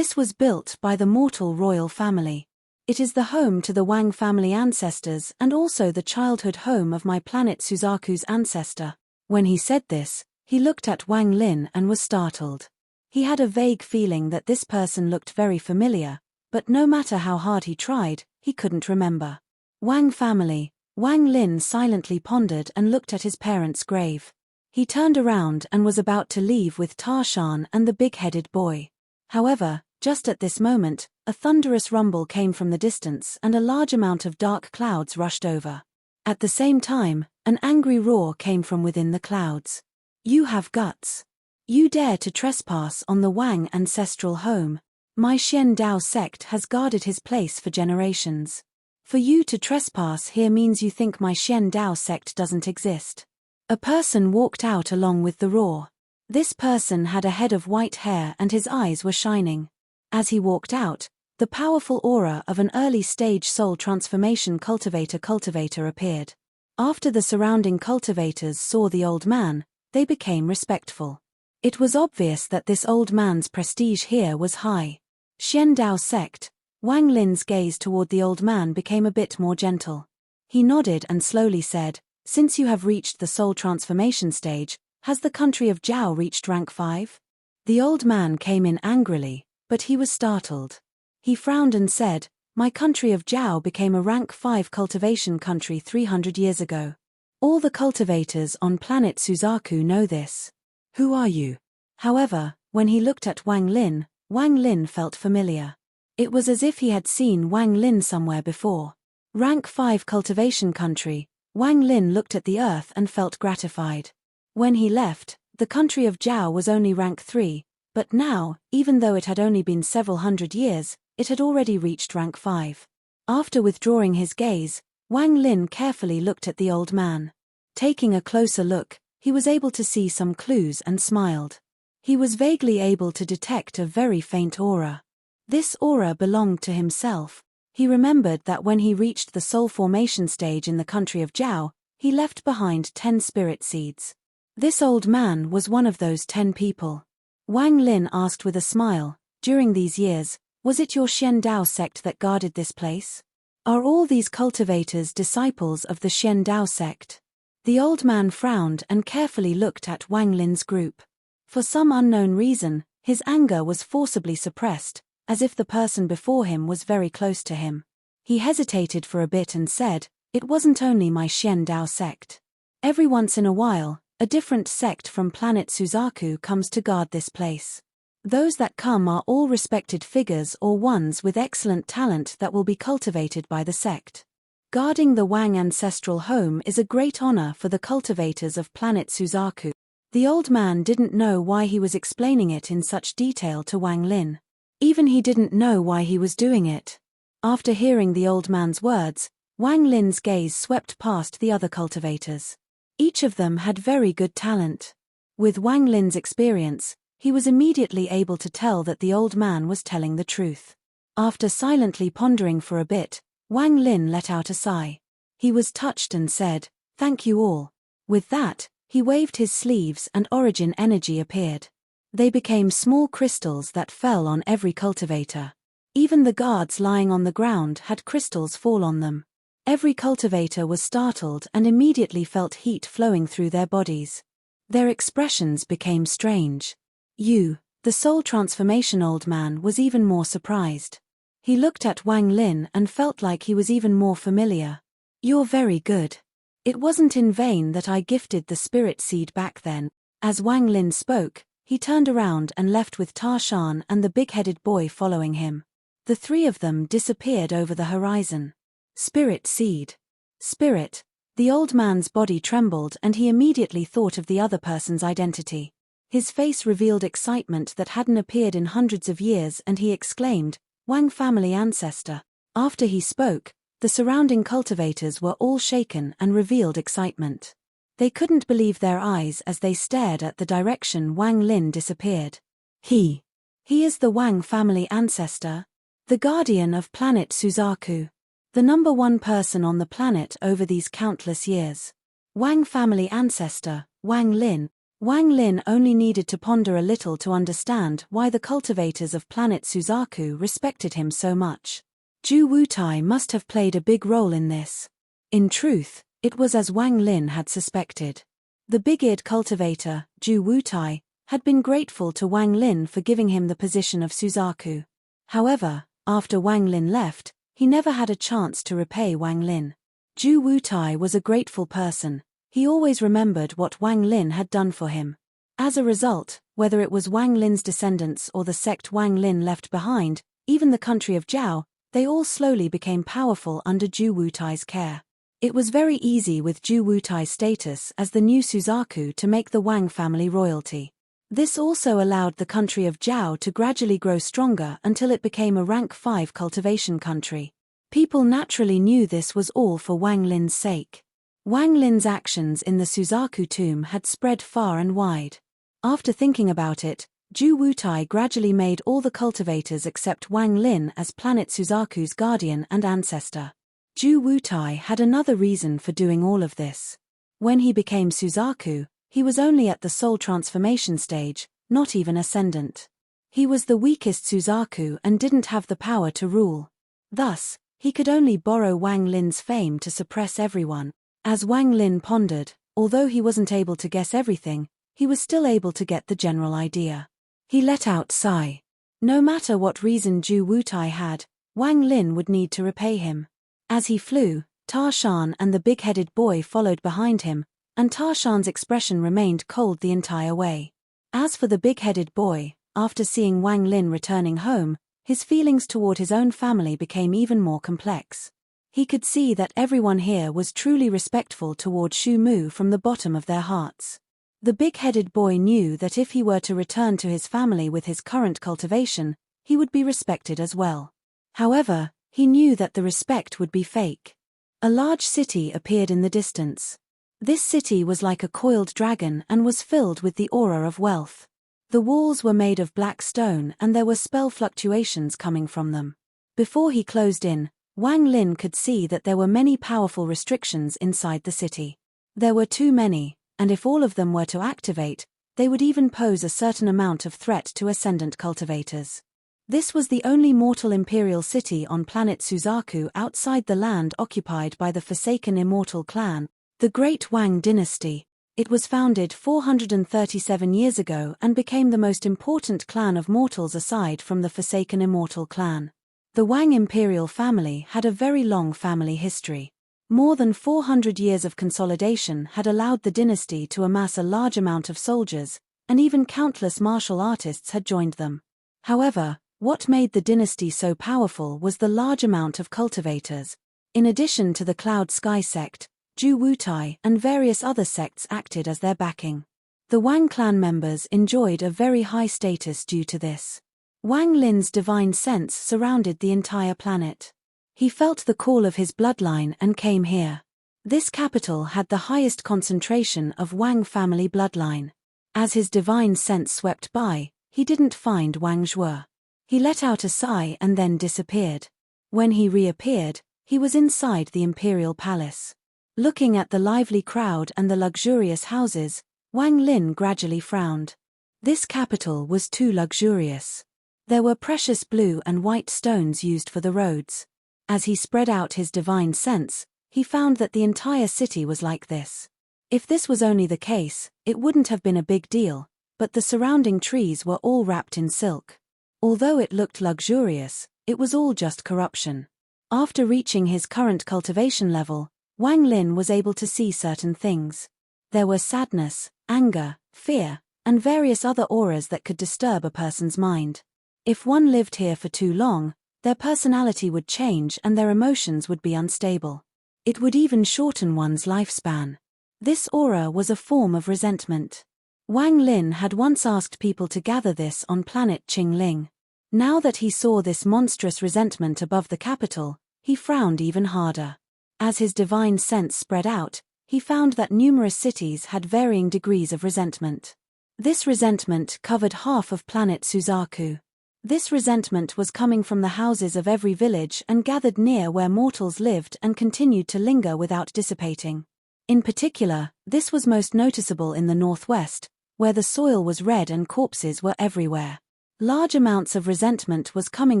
was built by the mortal royal family. It is the home to the Wang family ancestors and also the childhood home of my planet Suzaku's ancestor." When he said this, he looked at Wang Lin and was startled. He had a vague feeling that this person looked very familiar, but no matter how hard he tried, he couldn't remember. Wang family. Wang Lin silently pondered and looked at his parents' grave. He turned around and was about to leave with Ta Shan and the big-headed boy. However, just at this moment, a thunderous rumble came from the distance and a large amount of dark clouds rushed over. At the same time, an angry roar came from within the clouds. "You have guts. You dare to trespass on the Wang ancestral home. My Xian Dao sect has guarded his place for generations. For you to trespass here means you think my Xian Dao sect doesn't exist." A person walked out along with the roar. This person had a head of white hair and his eyes were shining. As he walked out, the powerful aura of an early-stage soul transformation cultivator appeared. After the surrounding cultivators saw the old man, they became respectful. It was obvious that this old man's prestige here was high. Xian Dao sect. Wang Lin's gaze toward the old man became a bit more gentle. He nodded and slowly said, "Since you have reached the soul transformation stage, has the country of Zhao reached rank 5? The old man came in angrily, but he was startled. He frowned and said, "My country of Zhao became a rank 5 cultivation country 300 years ago. All the cultivators on planet Suzaku know this. Who are you?" However, when he looked at Wang Lin felt familiar. It was as if he had seen Wang Lin somewhere before. Rank 5 cultivation country. Wang Lin looked at the earth and felt gratified. When he left, the country of Zhao was only rank 3, but now, even though it had only been several hundred years, it had already reached rank 5. After withdrawing his gaze, Wang Lin carefully looked at the old man. Taking a closer look, he was able to see some clues and smiled. He was vaguely able to detect a very faint aura. This aura belonged to himself. He remembered that when he reached the soul formation stage in the country of Jiao, he left behind 10 spirit seeds. This old man was one of those 10 people. Wang Lin asked with a smile, "During these years, was it your Xian Dao sect that guarded this place? Are all these cultivators disciples of the Xian Dao sect?" The old man frowned and carefully looked at Wang Lin's group. For some unknown reason, his anger was forcibly suppressed, as if the person before him was very close to him. He hesitated for a bit and said, "It wasn't only my Xian Dao sect. Every once in a while, a different sect from planet Suzaku comes to guard this place. Those that come are all respected figures or ones with excellent talent that will be cultivated by the sect. Guarding the Wang ancestral home is a great honor for the cultivators of planet Suzaku." The old man didn't know why he was explaining it in such detail to Wang Lin. Even he didn't know why he was doing it. After hearing the old man's words, Wang Lin's gaze swept past the other cultivators. Each of them had very good talent. With Wang Lin's experience, he was immediately able to tell that the old man was telling the truth. After silently pondering for a bit, Wang Lin let out a sigh. He was touched and said, "Thank you all." With that, he waved his sleeves and origin energy appeared. They became small crystals that fell on every cultivator. Even the guards lying on the ground had crystals fall on them. Every cultivator was startled and immediately felt heat flowing through their bodies. Their expressions became strange. The soul transformation old man was even more surprised. He looked at Wang Lin and felt like he was even more familiar. "You're very good. It wasn't in vain that I gifted the spirit seed back then." As Wang Lin spoke, he turned around and left with Ta Shan and the big-headed boy following him. The three of them disappeared over the horizon. Spirit seed. Spirit. The old man's body trembled and he immediately thought of the other person's identity. His face revealed excitement that hadn't appeared in hundreds of years and he exclaimed, "Wang family ancestor." After he spoke, the surrounding cultivators were all shaken and revealed excitement. They couldn't believe their eyes as they stared at the direction Wang Lin disappeared. He is the Wang family ancestor, the guardian of planet Suzaku, the number one person on the planet over these countless years. Wang family ancestor, Wang Lin. Wang Lin only needed to ponder a little to understand why the cultivators of planet Suzaku respected him so much. Zhu Wutai must have played a big role in this. In truth, it was as Wang Lin had suspected. The big-eared cultivator, Zhu Wutai, had been grateful to Wang Lin for giving him the position of Suzaku. However, after Wang Lin left, he never had a chance to repay Wang Lin. Zhu Wutai was a grateful person. He always remembered what Wang Lin had done for him. As a result, whether it was Wang Lin's descendants or the sect Wang Lin left behind, even the country of Jiao, they all slowly became powerful under Zhu Wutai's care. It was very easy with Zhu Wutai's status as the new Suzaku to make the Wang family royalty. This also allowed the country of Jiao to gradually grow stronger until it became a rank 5 cultivation country. People naturally knew this was all for Wang Lin's sake. Wang Lin's actions in the Suzaku tomb had spread far and wide. After thinking about it, Zhu Wutai gradually made all the cultivators accept Wang Lin as planet Suzaku's guardian and ancestor. Zhu Wutai had another reason for doing all of this. When he became Suzaku, he was only at the soul transformation stage, not even ascendant. He was the weakest Suzaku and didn't have the power to rule. Thus, he could only borrow Wang Lin's fame to suppress everyone. As Wang Lin pondered, although he wasn't able to guess everything, he was still able to get the general idea. He let out a sigh. No matter what reason Zhu Wutai had, Wang Lin would need to repay him. As he flew, Ta Shan and the big-headed boy followed behind him, and Ta Shan's expression remained cold the entire way. As for the big-headed boy, after seeing Wang Lin returning home, his feelings toward his own family became even more complex. He could see that everyone here was truly respectful toward Shu Mu from the bottom of their hearts. The big-headed boy knew that if he were to return to his family with his current cultivation, he would be respected as well. However, he knew that the respect would be fake. A large city appeared in the distance. This city was like a coiled dragon and was filled with the aura of wealth. The walls were made of black stone and there were spell fluctuations coming from them. Before he closed in, Wang Lin could see that there were many powerful restrictions inside the city. There were too many, and if all of them were to activate, they would even pose a certain amount of threat to ascendant cultivators. This was the only mortal imperial city on planet Suzaku outside the land occupied by the Forsaken Immortal clan, the Great Wang Dynasty. It was founded 437 years ago and became the most important clan of mortals aside from the Forsaken Immortal clan. The Wang imperial family had a very long family history. More than 400 years of consolidation had allowed the dynasty to amass a large amount of soldiers, and even countless martial artists had joined them. However, what made the dynasty so powerful was the large amount of cultivators. In addition to the Cloud Sky sect, Ju Wutai and various other sects acted as their backing. The Wang clan members enjoyed a very high status due to this. Wang Lin's divine sense surrounded the entire planet. He felt the call of his bloodline and came here. This capital had the highest concentration of Wang family bloodline. As his divine sense swept by, he didn't find Wang Zhuo. He let out a sigh and then disappeared. When he reappeared, he was inside the imperial palace. Looking at the lively crowd and the luxurious houses, Wang Lin gradually frowned. This capital was too luxurious. There were precious blue and white stones used for the roads. As he spread out his divine sense, he found that the entire city was like this. If this was only the case, it wouldn't have been a big deal, but the surrounding trees were all wrapped in silk. Although it looked luxurious, it was all just corruption. After reaching his current cultivation level, Wang Lin was able to see certain things. There were sadness, anger, fear, and various other auras that could disturb a person's mind. If one lived here for too long, their personality would change and their emotions would be unstable. It would even shorten one's lifespan. This aura was a form of resentment. Wang Lin had once asked people to gather this on planet Qingling. Now that he saw this monstrous resentment above the capital, he frowned even harder. As his divine sense spread out, he found that numerous cities had varying degrees of resentment. This resentment covered half of planet Suzaku. This resentment was coming from the houses of every village and gathered near where mortals lived and continued to linger without dissipating. In particular, this was most noticeable in the northwest, where the soil was red and corpses were everywhere. Large amounts of resentment was coming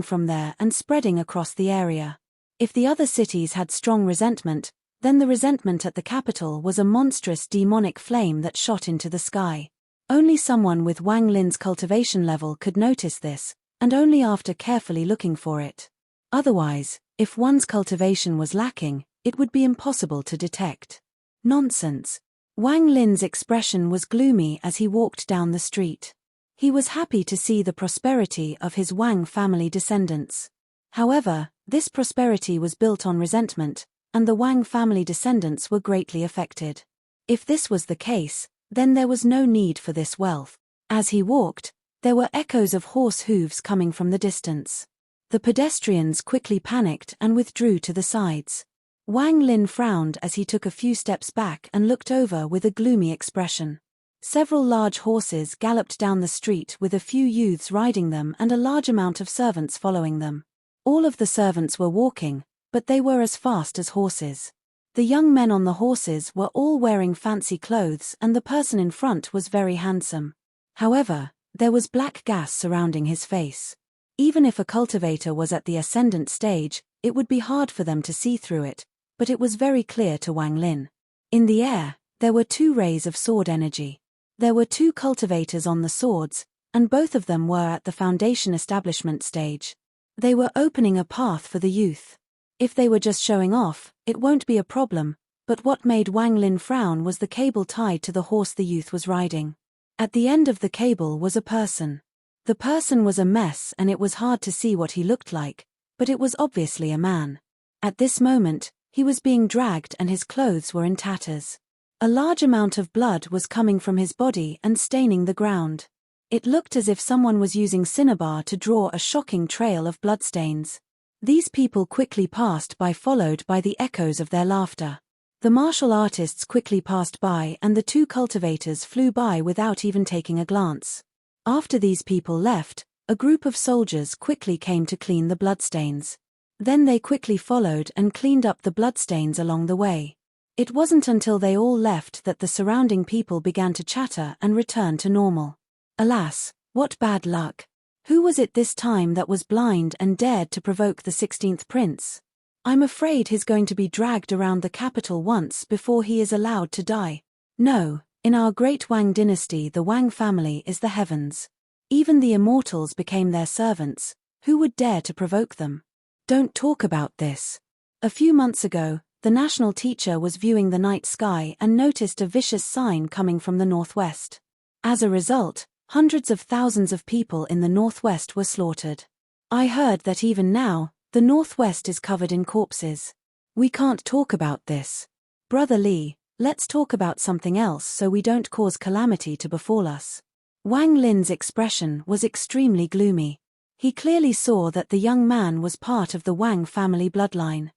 from there and spreading across the area. If the other cities had strong resentment, then the resentment at the capital was a monstrous demonic flame that shot into the sky. Only someone with Wang Lin's cultivation level could notice this, and only after carefully looking for it. Otherwise, if one's cultivation was lacking, it would be impossible to detect. Nonsense. Wang Lin's expression was gloomy as he walked down the street. He was happy to see the prosperity of his Wang family descendants. However, this prosperity was built on resentment, and the Wang family descendants were greatly affected. If this was the case, then there was no need for this wealth. As he walked, there were echoes of horse hooves coming from the distance. The pedestrians quickly panicked and withdrew to the sides. Wang Lin frowned as he took a few steps back and looked over with a gloomy expression. Several large horses galloped down the street with a few youths riding them and a large amount of servants following them. All of the servants were walking, but they were as fast as horses. The young men on the horses were all wearing fancy clothes and the person in front was very handsome. However, there was black gas surrounding his face. Even if a cultivator was at the ascendant stage, it would be hard for them to see through it, but it was very clear to Wang Lin. In the air, there were two rays of sword energy. There were two cultivators on the swords, and both of them were at the foundation establishment stage. They were opening a path for the youth. If they were just showing off, it won't be a problem, but what made Wang Lin frown was the cable tied to the horse the youth was riding. At the end of the cable was a person. The person was a mess and it was hard to see what he looked like, but it was obviously a man. At this moment, he was being dragged and his clothes were in tatters. A large amount of blood was coming from his body and staining the ground. It looked as if someone was using cinnabar to draw a shocking trail of bloodstains. These people quickly passed by, followed by the echoes of their laughter. The martial artists quickly passed by and the two cultivators flew by without even taking a glance. After these people left, a group of soldiers quickly came to clean the bloodstains. Then they quickly followed and cleaned up the bloodstains along the way. It wasn't until they all left that the surrounding people began to chatter and return to normal. Alas, what bad luck! Who was it this time that was blind and dared to provoke the 16th prince? I'm afraid he's going to be dragged around the capital once before he is allowed to die. No, in our great Wang dynasty the Wang family is the heavens. Even the immortals became their servants. Who would dare to provoke them? Don't talk about this. A few months ago, the national teacher was viewing the night sky and noticed a vicious sign coming from the northwest. As a result, hundreds of thousands of people in the northwest were slaughtered. I heard that even now, the northwest is covered in corpses. We can't talk about this. Brother Li, let's talk about something else so we don't cause calamity to befall us. Wang Lin's expression was extremely gloomy. He clearly saw that the young man was part of the Wang family bloodline.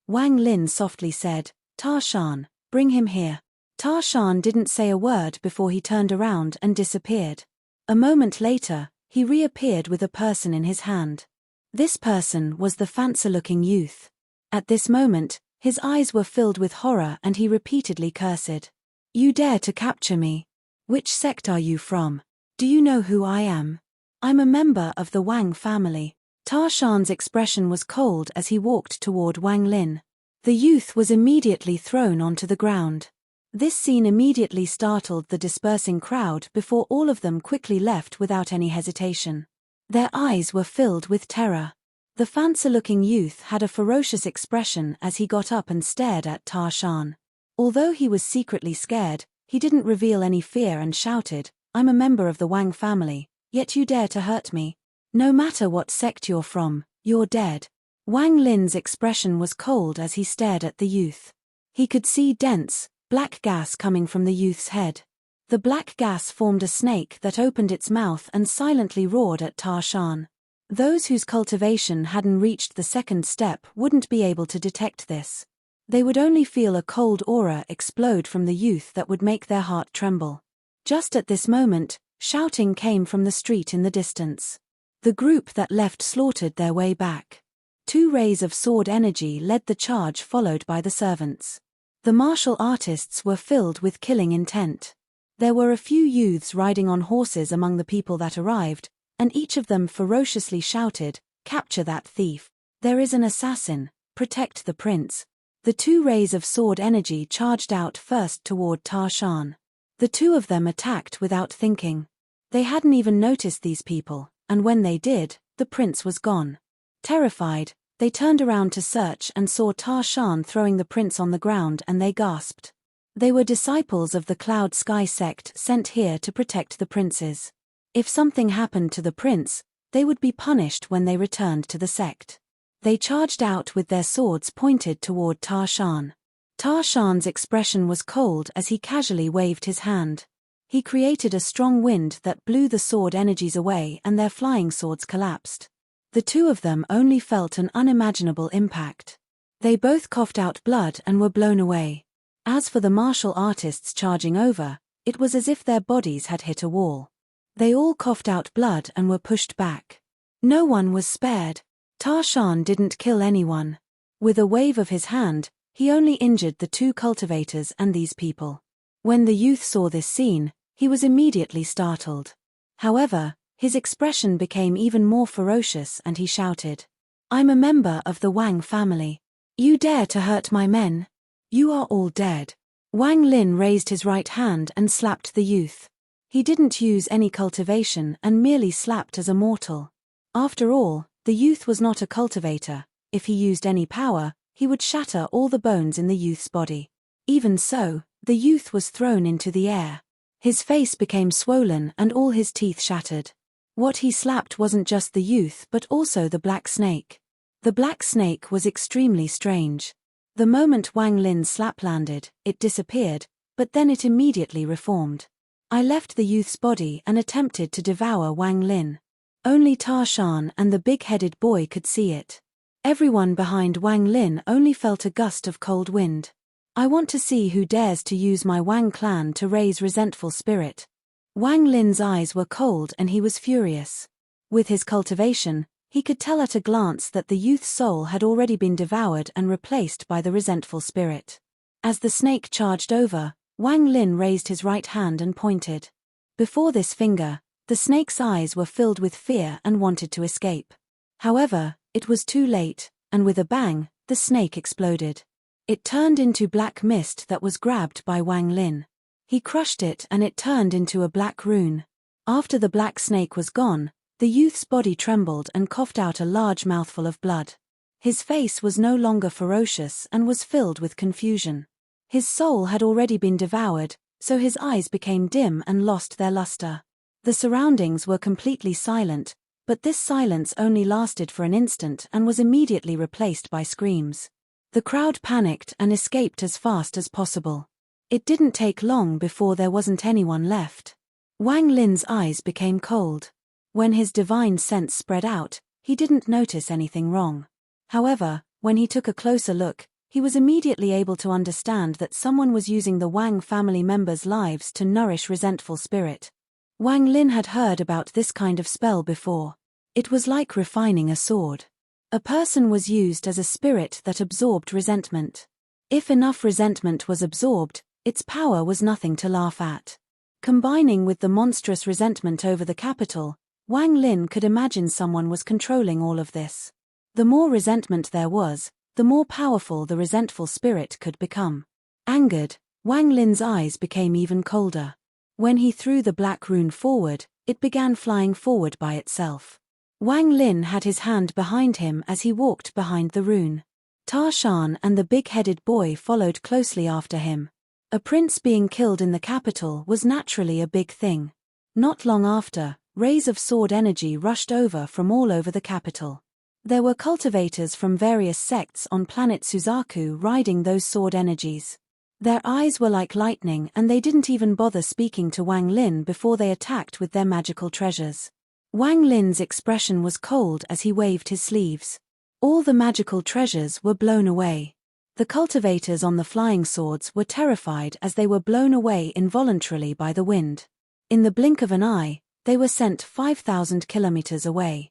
Wang Lin softly said, "Ta Shan, bring him here." Ta Shan didn't say a word before he turned around and disappeared. A moment later, he reappeared with a person in his hand. This person was the fancy-looking youth. At this moment, his eyes were filled with horror and he repeatedly cursed. "You dare to capture me? Which sect are you from? Do you know who I am? I'm a member of the Wang family." Ta Shan's expression was cold as he walked toward Wang Lin. The youth was immediately thrown onto the ground. This scene immediately startled the dispersing crowd before all of them quickly left without any hesitation. Their eyes were filled with terror. The fancy-looking youth had a ferocious expression as he got up and stared at Ta Shan. Although he was secretly scared, he didn't reveal any fear and shouted, "I'm a member of the Wang family, yet you dare to hurt me? No matter what sect you're from, you're dead." Wang Lin's expression was cold as he stared at the youth. He could see dense, black gas coming from the youth's head. The black gas formed a snake that opened its mouth and silently roared at Ta Shan. Those whose cultivation hadn't reached the second step wouldn't be able to detect this. They would only feel a cold aura explode from the youth that would make their heart tremble. Just at this moment, shouting came from the street in the distance. The group that left slaughtered their way back. 2 rays of sword energy led the charge followed by the servants. The martial artists were filled with killing intent. There were a few youths riding on horses among the people that arrived, and each of them ferociously shouted, "Capture that thief. There is an assassin, protect the prince." The 2 rays of sword energy charged out first toward Ta Shan. The 2 of them attacked without thinking. They hadn't even noticed these people, and when they did, the prince was gone. Terrified, they turned around to search and saw Ta Shan throwing the prince on the ground and they gasped. They were disciples of the Cloud Sky sect sent here to protect the princes. If something happened to the prince, they would be punished when they returned to the sect. They charged out with their swords pointed toward Ta Shan. Ta Shan's expression was cold as he casually waved his hand. He created a strong wind that blew the sword energies away and their flying swords collapsed. The 2 of them only felt an unimaginable impact. They both coughed out blood and were blown away. As for the martial artists charging over, it was as if their bodies had hit a wall. They all coughed out blood and were pushed back. No one was spared. Ta Shan didn't kill anyone. With a wave of his hand, he only injured the 2 cultivators and these people. When the youth saw this scene, he was immediately startled. However, his expression became even more ferocious and he shouted, "I'm a member of the Wang family. You dare to hurt my men? You are all dead." Wang Lin raised his right hand and slapped the youth. He didn't use any cultivation and merely slapped as a mortal. After all, the youth was not a cultivator. If he used any power, he would shatter all the bones in the youth's body. Even so, the youth was thrown into the air. His face became swollen and all his teeth shattered. What he slapped wasn't just the youth but also the black snake. The black snake was extremely strange. The moment Wang Lin's slap landed, it disappeared, but then it immediately reformed. I left the youth's body and attempted to devour Wang Lin. Only Ta Shan and the big-headed boy could see it. Everyone behind Wang Lin only felt a gust of cold wind. I want to see who dares to use my Wang clan to raise resentful spirit. Wang Lin's eyes were cold and he was furious. With his cultivation, he could tell at a glance that the youth's soul had already been devoured and replaced by the resentful spirit. As the snake charged over, Wang Lin raised his right hand and pointed. Before this finger, the snake's eyes were filled with fear and wanted to escape. However, it was too late, and with a bang, the snake exploded. It turned into black mist that was grabbed by Wang Lin. He crushed it and it turned into a black rune. After the black snake was gone, the youth's body trembled and coughed out a large mouthful of blood. His face was no longer ferocious and was filled with confusion. His soul had already been devoured, so his eyes became dim and lost their luster. The surroundings were completely silent, but this silence only lasted for an instant and was immediately replaced by screams. The crowd panicked and escaped as fast as possible. It didn't take long before there wasn't anyone left. Wang Lin's eyes became cold. When his divine sense spread out, he didn't notice anything wrong. However, when he took a closer look, he was immediately able to understand that someone was using the Wang family members' lives to nourish resentful spirit. Wang Lin had heard about this kind of spell before. It was like refining a sword. A person was used as a spirit that absorbed resentment. If enough resentment was absorbed, its power was nothing to laugh at. Combining with the monstrous resentment over the capital, Wang Lin could imagine someone was controlling all of this. The more resentment there was, the more powerful the resentful spirit could become. Angered, Wang Lin's eyes became even colder. When he threw the black rune forward, it began flying forward by itself. Wang Lin had his hand behind him as he walked behind the rune. Ta Shan and the big-headed boy followed closely after him. A prince being killed in the capital was naturally a big thing. Not long after, rays of sword energy rushed over from all over the capital. There were cultivators from various sects on planet Suzaku riding those sword energies. Their eyes were like lightning and they didn't even bother speaking to Wang Lin before they attacked with their magical treasures. Wang Lin's expression was cold as he waved his sleeves. All the magical treasures were blown away. The cultivators on the flying swords were terrified as they were blown away involuntarily by the wind. In the blink of an eye, they were sent 5,000 kilometers away.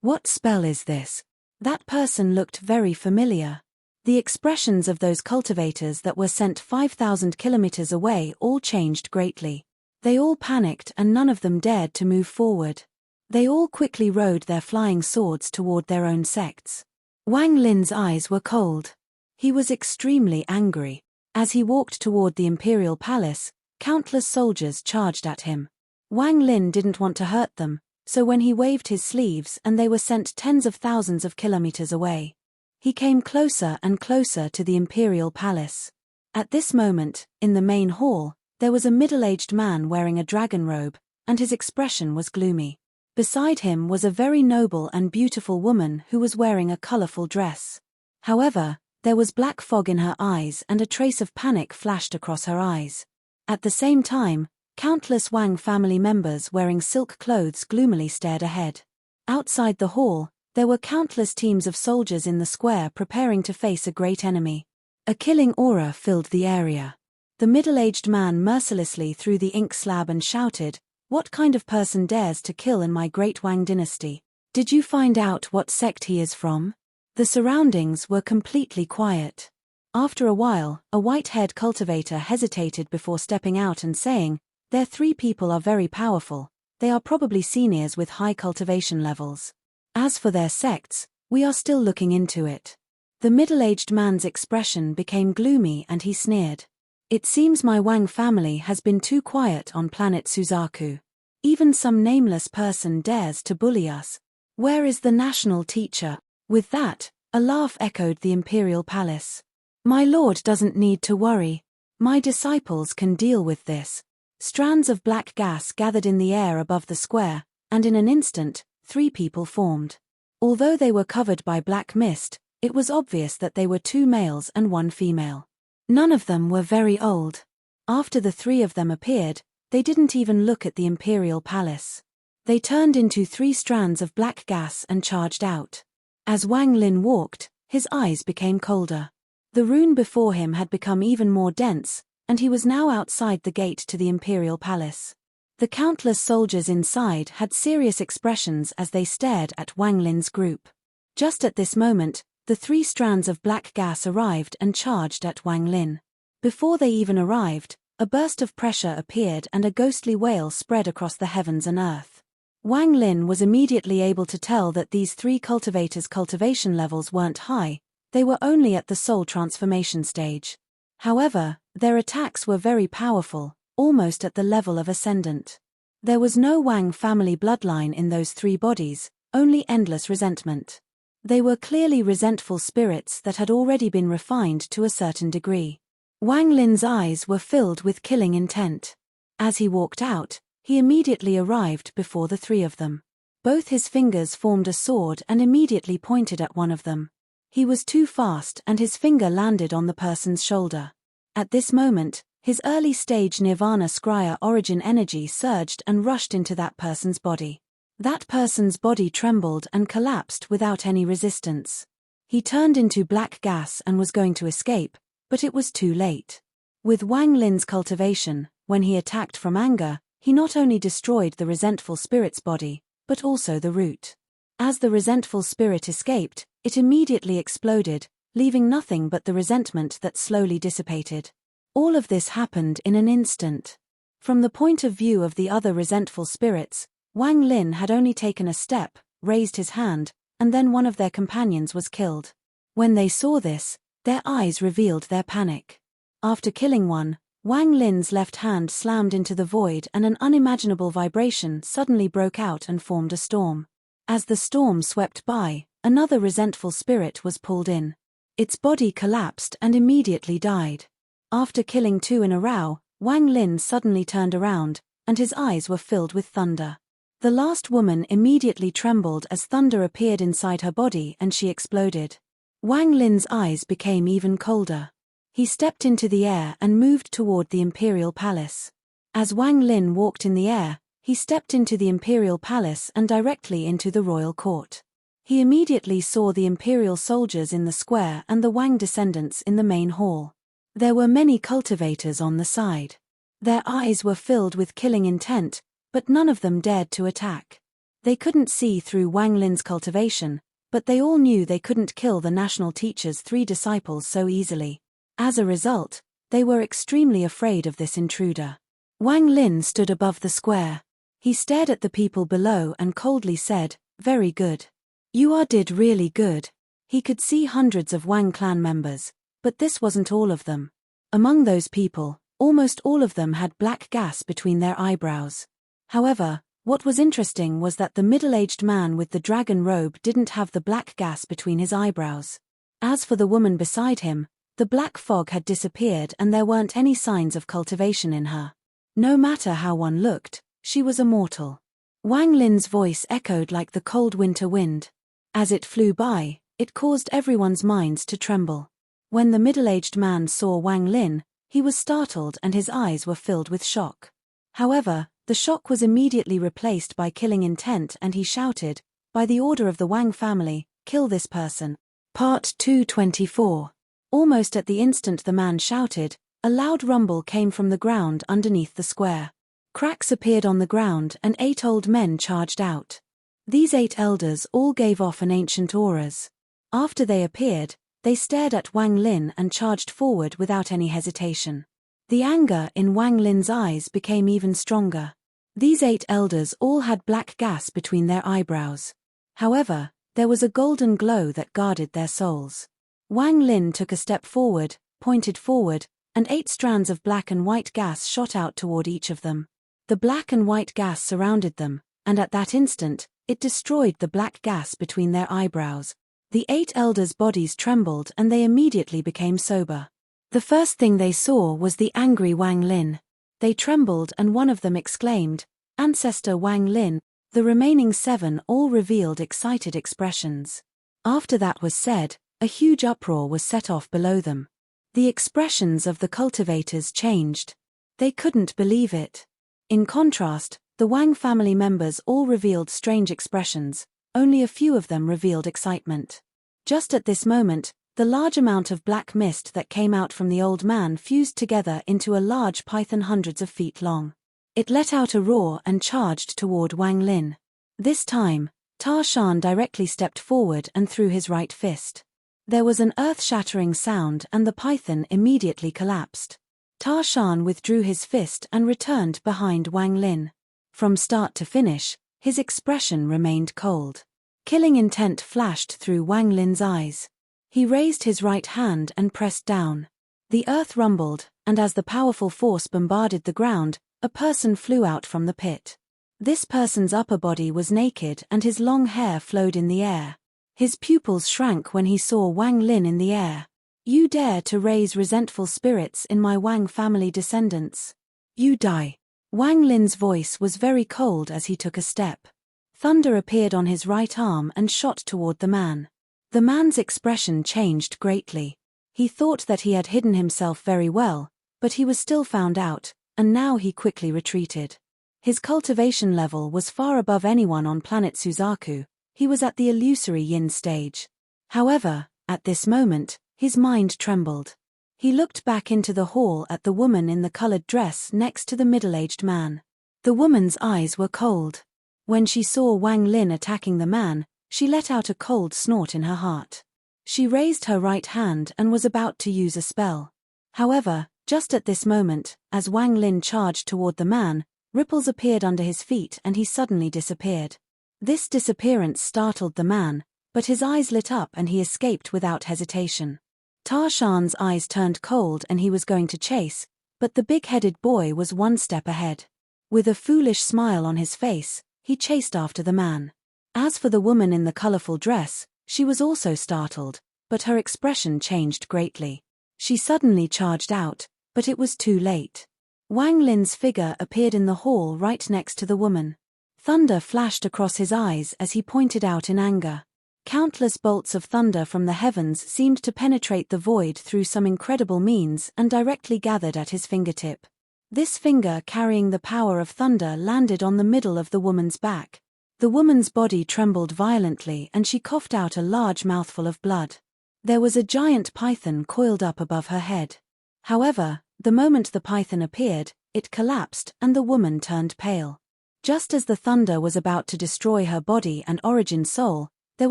What spell is this? That person looked very familiar. The expressions of those cultivators that were sent 5,000 kilometers away all changed greatly. They all panicked and none of them dared to move forward. They all quickly rode their flying swords toward their own sects. Wang Lin's eyes were cold. He was extremely angry. As he walked toward the imperial palace, countless soldiers charged at him. Wang Lin didn't want to hurt them, so when he waved his sleeves and they were sent tens of thousands of kilometers away. He came closer and closer to the imperial palace. At this moment, in the main hall, there was a middle-aged man wearing a dragon robe, and his expression was gloomy. Beside him was a very noble and beautiful woman who was wearing a colorful dress. However, there was black fog in her eyes and a trace of panic flashed across her eyes. At the same time, countless Wang family members wearing silk clothes gloomily stared ahead. Outside the hall, there were countless teams of soldiers in the square preparing to face a great enemy. A killing aura filled the area. The middle-aged man mercilessly threw the ink slab and shouted, "What kind of person dares to kill in my great Wang dynasty? Did you find out what sect he is from?" The surroundings were completely quiet. After a while, a white-haired cultivator hesitated before stepping out and saying, "Their 3 people are very powerful. They are probably seniors with high cultivation levels. As for their sects, we are still looking into it." The middle-aged man's expression became gloomy and he sneered. "It seems my Wang family has been too quiet on planet Suzaku. Even some nameless person dares to bully us. Where is the national teacher?" With that, a laugh echoed the imperial palace. "My lord doesn't need to worry. My disciples can deal with this." Strands of black gas gathered in the air above the square, and in an instant, 3 people formed. Although they were covered by black mist, it was obvious that they were 2 males and 1 female. None of them were very old. After the 3 of them appeared, they didn't even look at the imperial palace. They turned into 3 strands of black gas and charged out. As Wang Lin walked, his eyes became colder. The rune before him had become even more dense, and he was now outside the gate to the imperial palace. The countless soldiers inside had serious expressions as they stared at Wang Lin's group. Just at this moment, the 3 strands of black gas arrived and charged at Wang Lin. Before they even arrived, a burst of pressure appeared and a ghostly wail spread across the heavens and earth. Wang Lin was immediately able to tell that these 3 cultivators' cultivation levels weren't high, they were only at the soul transformation stage. However, their attacks were very powerful, almost at the level of ascendant. There was no Wang family bloodline in those 3 bodies, only endless resentment. They were clearly resentful spirits that had already been refined to a certain degree. Wang Lin's eyes were filled with killing intent. As he walked out, he immediately arrived before the 3 of them. Both his fingers formed a sword and immediately pointed at one of them. He was too fast and his finger landed on the person's shoulder. At this moment, his early-stage Nirvana Scryer origin energy surged and rushed into that person's body. That person's body trembled and collapsed without any resistance. He turned into black gas and was going to escape, but it was too late. With Wang Lin's cultivation, when he attacked from anger, he not only destroyed the resentful spirit's body, but also the root. As the resentful spirit escaped, it immediately exploded, leaving nothing but the resentment that slowly dissipated. All of this happened in an instant. From the point of view of the other resentful spirits, Wang Lin had only taken a step, raised his hand, and then one of their companions was killed. When they saw this, their eyes revealed their panic. After killing one, Wang Lin's left hand slammed into the void and an unimaginable vibration suddenly broke out and formed a storm. As the storm swept by, another resentful spirit was pulled in. Its body collapsed and immediately died. After killing 2 in a row, Wang Lin suddenly turned around, and his eyes were filled with thunder. The last woman immediately trembled as thunder appeared inside her body and she exploded. Wang Lin's eyes became even colder. He stepped into the air and moved toward the imperial palace. As Wang Lin walked in the air, he stepped into the imperial palace and directly into the royal court. He immediately saw the imperial soldiers in the square and the Wang descendants in the main hall. There were many cultivators on the side. Their eyes were filled with killing intent, but none of them dared to attack. They couldn't see through Wang Lin's cultivation, but they all knew they couldn't kill the national teacher's 3 disciples so easily. As a result, they were extremely afraid of this intruder. Wang Lin stood above the square. He stared at the people below and coldly said, "Very good. You did really good." He could see hundreds of Wang clan members, but this wasn't all of them. Among those people, almost all of them had black gas between their eyebrows. However, what was interesting was that the middle-aged man with the dragon robe didn't have the black gas between his eyebrows. As for the woman beside him, the black fog had disappeared and there weren't any signs of cultivation in her. No matter how one looked, she was immortal. Wang Lin's voice echoed like the cold winter wind. As it flew by, it caused everyone's minds to tremble. When the middle-aged man saw Wang Lin, he was startled and his eyes were filled with shock. However, the shock was immediately replaced by killing intent and he shouted, "By the order of the Wang family, kill this person." Part 224. Almost at the instant the man shouted, a loud rumble came from the ground underneath the square. Cracks appeared on the ground and 8 old men charged out. These 8 elders all gave off an ancient auras. After they appeared, they stared at Wang Lin and charged forward without any hesitation. The anger in Wang Lin's eyes became even stronger. These 8 elders all had black gas between their eyebrows. However, there was a golden glow that guarded their souls. Wang Lin took a step forward, pointed forward, and 8 strands of black and white gas shot out toward each of them. The black and white gas surrounded them, and at that instant, it destroyed the black gas between their eyebrows. The 8 elders' bodies trembled and they immediately became sober. The first thing they saw was the angry Wang Lin. They trembled and one of them exclaimed, "Ancestor Wang Lin." The remaining 7 all revealed excited expressions. After that was said, a huge uproar was set off below them. The expressions of the cultivators changed. They couldn't believe it. In contrast, the Wang family members all revealed strange expressions, only a few of them revealed excitement. Just at this moment, The large amount of black mist that came out from the old man fused together into a large python hundreds of feet long. It let out a roar and charged toward Wang Lin. This time, Ta Shan directly stepped forward and threw his right fist. There was an earth-shattering sound and the python immediately collapsed. Ta Shan withdrew his fist and returned behind Wang Lin. From start to finish, his expression remained cold. Killing intent flashed through Wang Lin's eyes. He raised his right hand and pressed down. The earth rumbled, and as the powerful force bombarded the ground, a person flew out from the pit. This person's upper body was naked and his long hair flowed in the air. His pupils shrank when he saw Wang Lin in the air. "You dare to raise resentful spirits in my Wang family descendants. You die." Wang Lin's voice was very cold as he took a step. Thunder appeared on his right arm and shot toward the man. The man's expression changed greatly. He thought that he had hidden himself very well, but he was still found out, and now he quickly retreated. His cultivation level was far above anyone on planet Suzaku. He was at the illusory yin stage. However, at this moment, his mind trembled. He looked back into the hall at the woman in the colored dress next to the middle-aged man. The woman's eyes were cold. When she saw Wang Lin attacking the man, she let out a cold snort in her heart. She raised her right hand and was about to use a spell. However, just at this moment, as Wang Lin charged toward the man, ripples appeared under his feet and he suddenly disappeared. This disappearance startled the man, but his eyes lit up and he escaped without hesitation. Ta Shan's eyes turned cold and he was going to chase, but the big-headed boy was one step ahead. With a foolish smile on his face, he chased after the man. As for the woman in the colorful dress, she was also startled, but her expression changed greatly. She suddenly charged out, but it was too late. Wang Lin's figure appeared in the hall right next to the woman. Thunder flashed across his eyes as he pointed out in anger. Countless bolts of thunder from the heavens seemed to penetrate the void through some incredible means and directly gathered at his fingertip. This finger carrying the power of thunder landed on the middle of the woman's back. The woman's body trembled violently and she coughed out a large mouthful of blood. There was a giant python coiled up above her head. However, the moment the python appeared, it collapsed and the woman turned pale. Just as the thunder was about to destroy her body and origin soul, there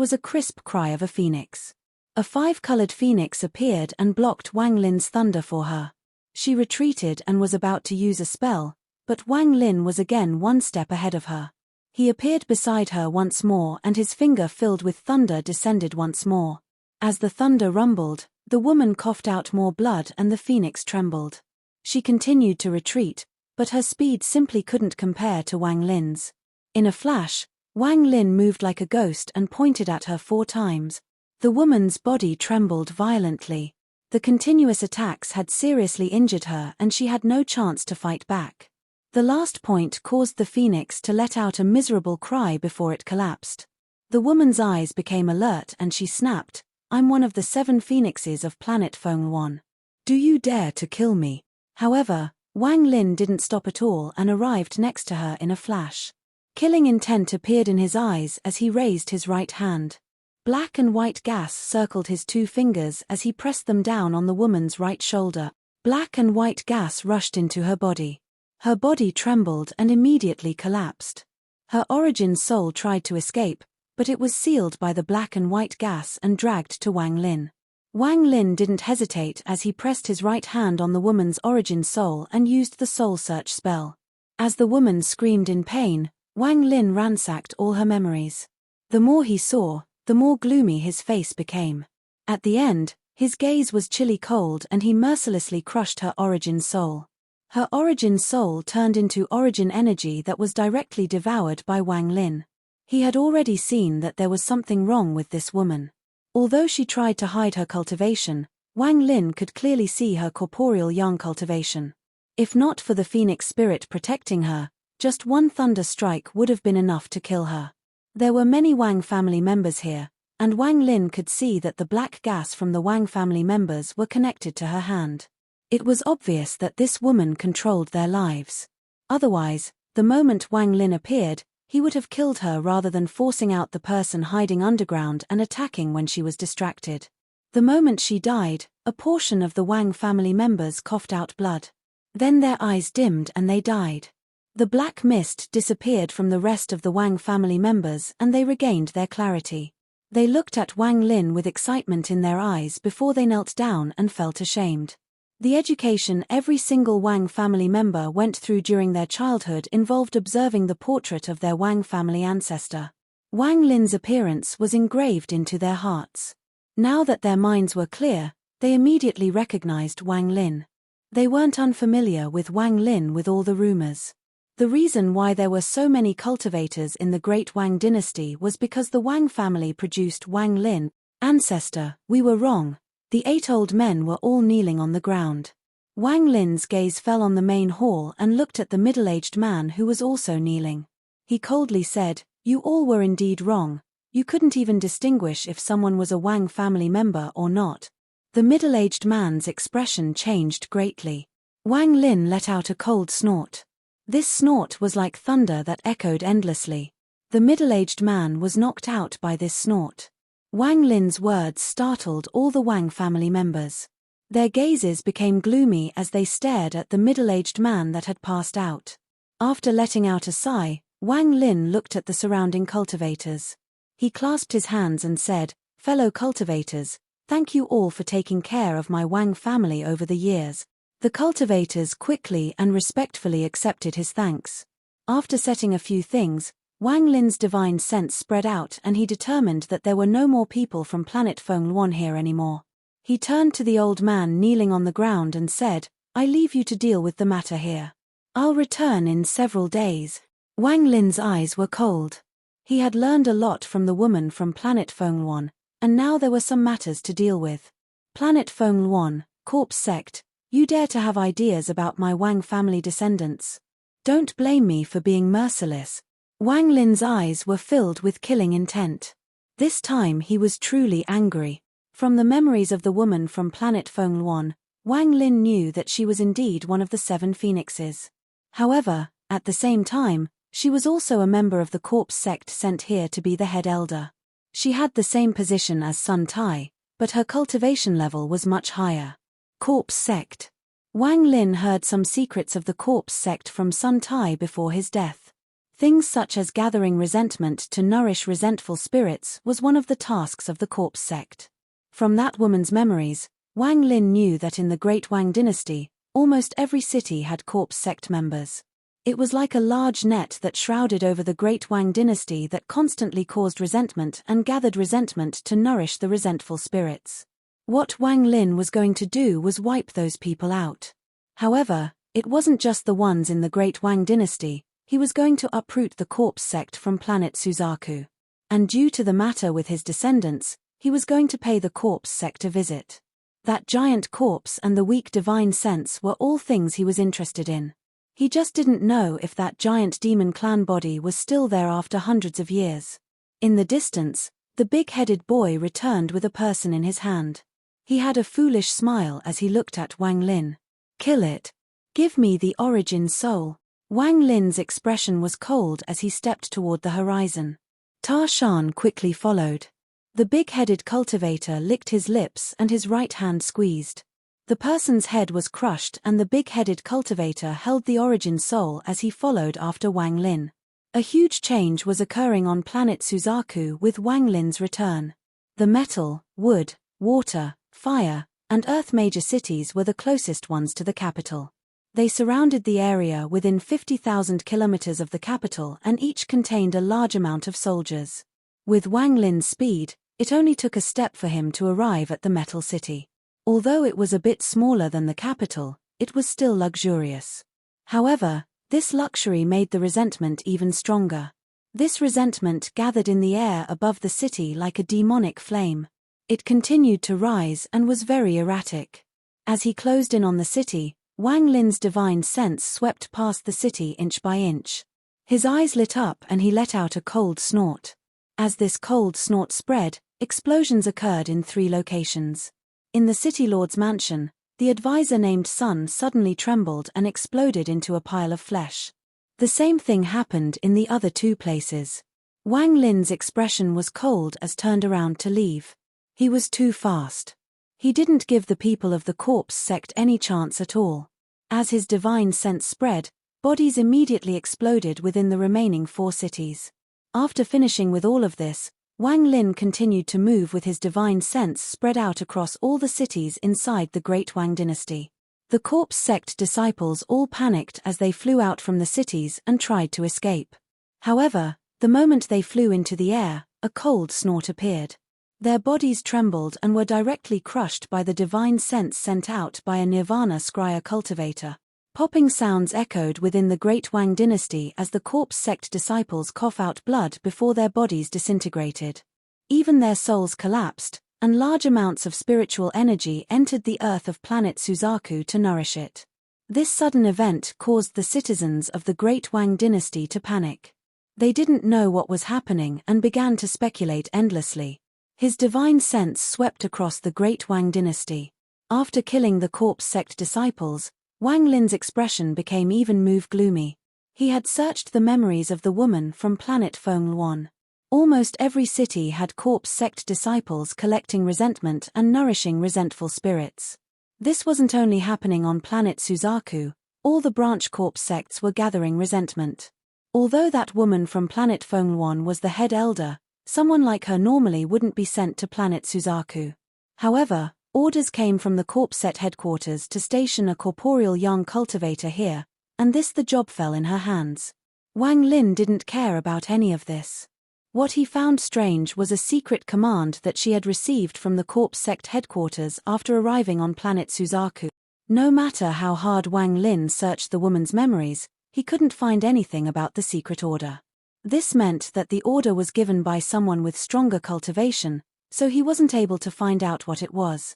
was a crisp cry of a phoenix. A five-colored phoenix appeared and blocked Wang Lin's thunder for her. She retreated and was about to use a spell, but Wang Lin was again one step ahead of her. He appeared beside her once more and his finger filled with thunder descended once more. As the thunder rumbled, the woman coughed out more blood and the phoenix trembled. She continued to retreat, but her speed simply couldn't compare to Wang Lin's. In a flash, Wang Lin moved like a ghost and pointed at her 4 times. The woman's body trembled violently. The continuous attacks had seriously injured her and she had no chance to fight back. The last point caused the phoenix to let out a miserable cry before it collapsed. The woman's eyes became alert and she snapped, "I'm one of the 7 phoenixes of planet Feng-1. Do you dare to kill me?" However, Wang Lin didn't stop at all and arrived next to her in a flash. Killing intent appeared in his eyes as he raised his right hand. Black and white gas circled his 2 fingers as he pressed them down on the woman's right shoulder. Black and white gas rushed into her body. Her body trembled and immediately collapsed. Her origin soul tried to escape, but it was sealed by the black and white gas and dragged to Wang Lin. Wang Lin didn't hesitate as he pressed his right hand on the woman's origin soul and used the soul search spell. As the woman screamed in pain, Wang Lin ransacked all her memories. The more he saw, the more gloomy his face became. At the end, his gaze was chilly cold and he mercilessly crushed her origin soul. Her origin soul turned into origin energy that was directly devoured by Wang Lin. He had already seen that there was something wrong with this woman. Although she tried to hide her cultivation, Wang Lin could clearly see her corporeal yang cultivation. If not for the phoenix spirit protecting her, just one thunder strike would have been enough to kill her. There were many Wang family members here, and Wang Lin could see that the black gas from the Wang family members were connected to her hand. It was obvious that this woman controlled their lives. Otherwise, the moment Wang Lin appeared, he would have killed her rather than forcing out the person hiding underground and attacking when she was distracted. The moment she died, a portion of the Wang family members coughed out blood. Then their eyes dimmed and they died. The black mist disappeared from the rest of the Wang family members and they regained their clarity. They looked at Wang Lin with excitement in their eyes before they knelt down and felt ashamed. The education every single Wang family member went through during their childhood involved observing the portrait of their Wang family ancestor. Wang Lin's appearance was engraved into their hearts. Now that their minds were clear, they immediately recognized Wang Lin. They weren't unfamiliar with Wang Lin with all the rumors. The reason why there were so many cultivators in the Great Wang dynasty was because the Wang family produced Wang Lin. Ancestor, we were wrong. The 8 old men were all kneeling on the ground. Wang Lin's gaze fell on the main hall and looked at the middle-aged man who was also kneeling. He coldly said, "You all were indeed wrong. You couldn't even distinguish if someone was a Wang family member or not." The middle-aged man's expression changed greatly. Wang Lin let out a cold snort. This snort was like thunder that echoed endlessly. The middle-aged man was knocked out by this snort. Wang Lin's words startled all the Wang family members. Their gazes became gloomy as they stared at the middle-aged man that had passed out. After letting out a sigh, Wang Lin looked at the surrounding cultivators. He clasped his hands and said, "Fellow cultivators, thank you all for taking care of my Wang family over the years." The cultivators quickly and respectfully accepted his thanks. After setting a few things, Wang Lin's divine sense spread out and he determined that there were no more people from planet Fengluan here anymore. He turned to the old man kneeling on the ground and said, "I leave you to deal with the matter here. I'll return in several days." Wang Lin's eyes were cold. He had learned a lot from the woman from planet Fengluan, and now there were some matters to deal with. Planet Fengluan, corpse sect. You dare to have ideas about my Wang family descendants. Don't blame me for being merciless. Wang Lin's eyes were filled with killing intent. This time he was truly angry. From the memories of the woman from planet Fengluan, Wang Lin knew that she was indeed one of the 7 phoenixes. However, at the same time, she was also a member of the corpse sect sent here to be the head elder. She had the same position as Sun Tai, but her cultivation level was much higher. Corpse sect. Wang Lin heard some secrets of the corpse sect from Sun Tai before his death. Things such as gathering resentment to nourish resentful spirits was one of the tasks of the corpse sect. From that woman's memories, Wang Lin knew that in the Great Wang dynasty, almost every city had corpse sect members. It was like a large net that shrouded over the Great Wang dynasty that constantly caused resentment and gathered resentment to nourish the resentful spirits. What Wang Lin was going to do was wipe those people out. However, it wasn't just the ones in the Great Wang dynasty, he was going to uproot the corpse sect from planet Suzaku. And due to the matter with his descendants, he was going to pay the corpse sect a visit. That giant corpse and the weak divine sense were all things he was interested in. He just didn't know if that giant demon clan body was still there after hundreds of years. In the distance, the big-headed boy returned with a person in his hand. He had a foolish smile as he looked at Wang Lin. "Kill it. Give me the origin soul." Wang Lin's expression was cold as he stepped toward the horizon. Ta Shan quickly followed. The big-headed cultivator licked his lips and his right hand squeezed. The person's head was crushed and the big-headed cultivator held the origin soul as he followed after Wang Lin. A huge change was occurring on planet Suzaku with Wang Lin's return. The metal, wood, water, fire, and earth major cities were the closest ones to the capital. They surrounded the area within 50,000 kilometers of the capital and each contained a large amount of soldiers. With Wang Lin's speed, it only took a step for him to arrive at the metal city. Although it was a bit smaller than the capital, it was still luxurious. However, this luxury made the resentment even stronger. This resentment gathered in the air above the city like a demonic flame. It continued to rise and was very erratic. As he closed in on the city, Wang Lin's divine sense swept past the city inch by inch. His eyes lit up and he let out a cold snort. As this cold snort spread, explosions occurred in 3 locations. In the city lord's mansion, the advisor named Sun suddenly trembled and exploded into a pile of flesh. The same thing happened in the other 2 places. Wang Lin's expression was cold as turned around to leave. He was too fast. He didn't give the people of the corpse sect any chance at all. As his divine sense spread, bodies immediately exploded within the remaining 4 cities. After finishing with all of this, Wang Lin continued to move with his divine sense spread out across all the cities inside the Great Wang dynasty. The corpse sect disciples all panicked as they flew out from the cities and tried to escape. However, the moment they flew into the air, a cold snort appeared. Their bodies trembled and were directly crushed by the divine sense sent out by a Nirvana Scryer cultivator. Popping sounds echoed within the Great Wang dynasty as the corpse sect disciples cough out blood before their bodies disintegrated. Even their souls collapsed, and large amounts of spiritual energy entered the earth of planet Suzaku to nourish it. This sudden event caused the citizens of the Great Wang dynasty to panic. They didn't know what was happening and began to speculate endlessly. His divine sense swept across the Great Wang dynasty. After killing the corpse sect disciples, Wang Lin's expression became even more gloomy. He had searched the memories of the woman from planet Fengluan. Almost every city had corpse sect disciples collecting resentment and nourishing resentful spirits. This wasn't only happening on planet Suzaku, all the branch corpse sects were gathering resentment. Although that woman from planet Fengluan was the head elder, someone like her normally wouldn't be sent to planet Suzaku. However, orders came from the corpse set headquarters to station a corporeal young cultivator here, and the job fell in her hands. Wang Lin didn't care about any of this. What he found strange was a secret command that she had received from the corpse sect headquarters after arriving on planet Suzaku. No matter how hard Wang Lin searched the woman's memories, he couldn't find anything about the secret order. This meant that the order was given by someone with stronger cultivation, so he wasn't able to find out what it was.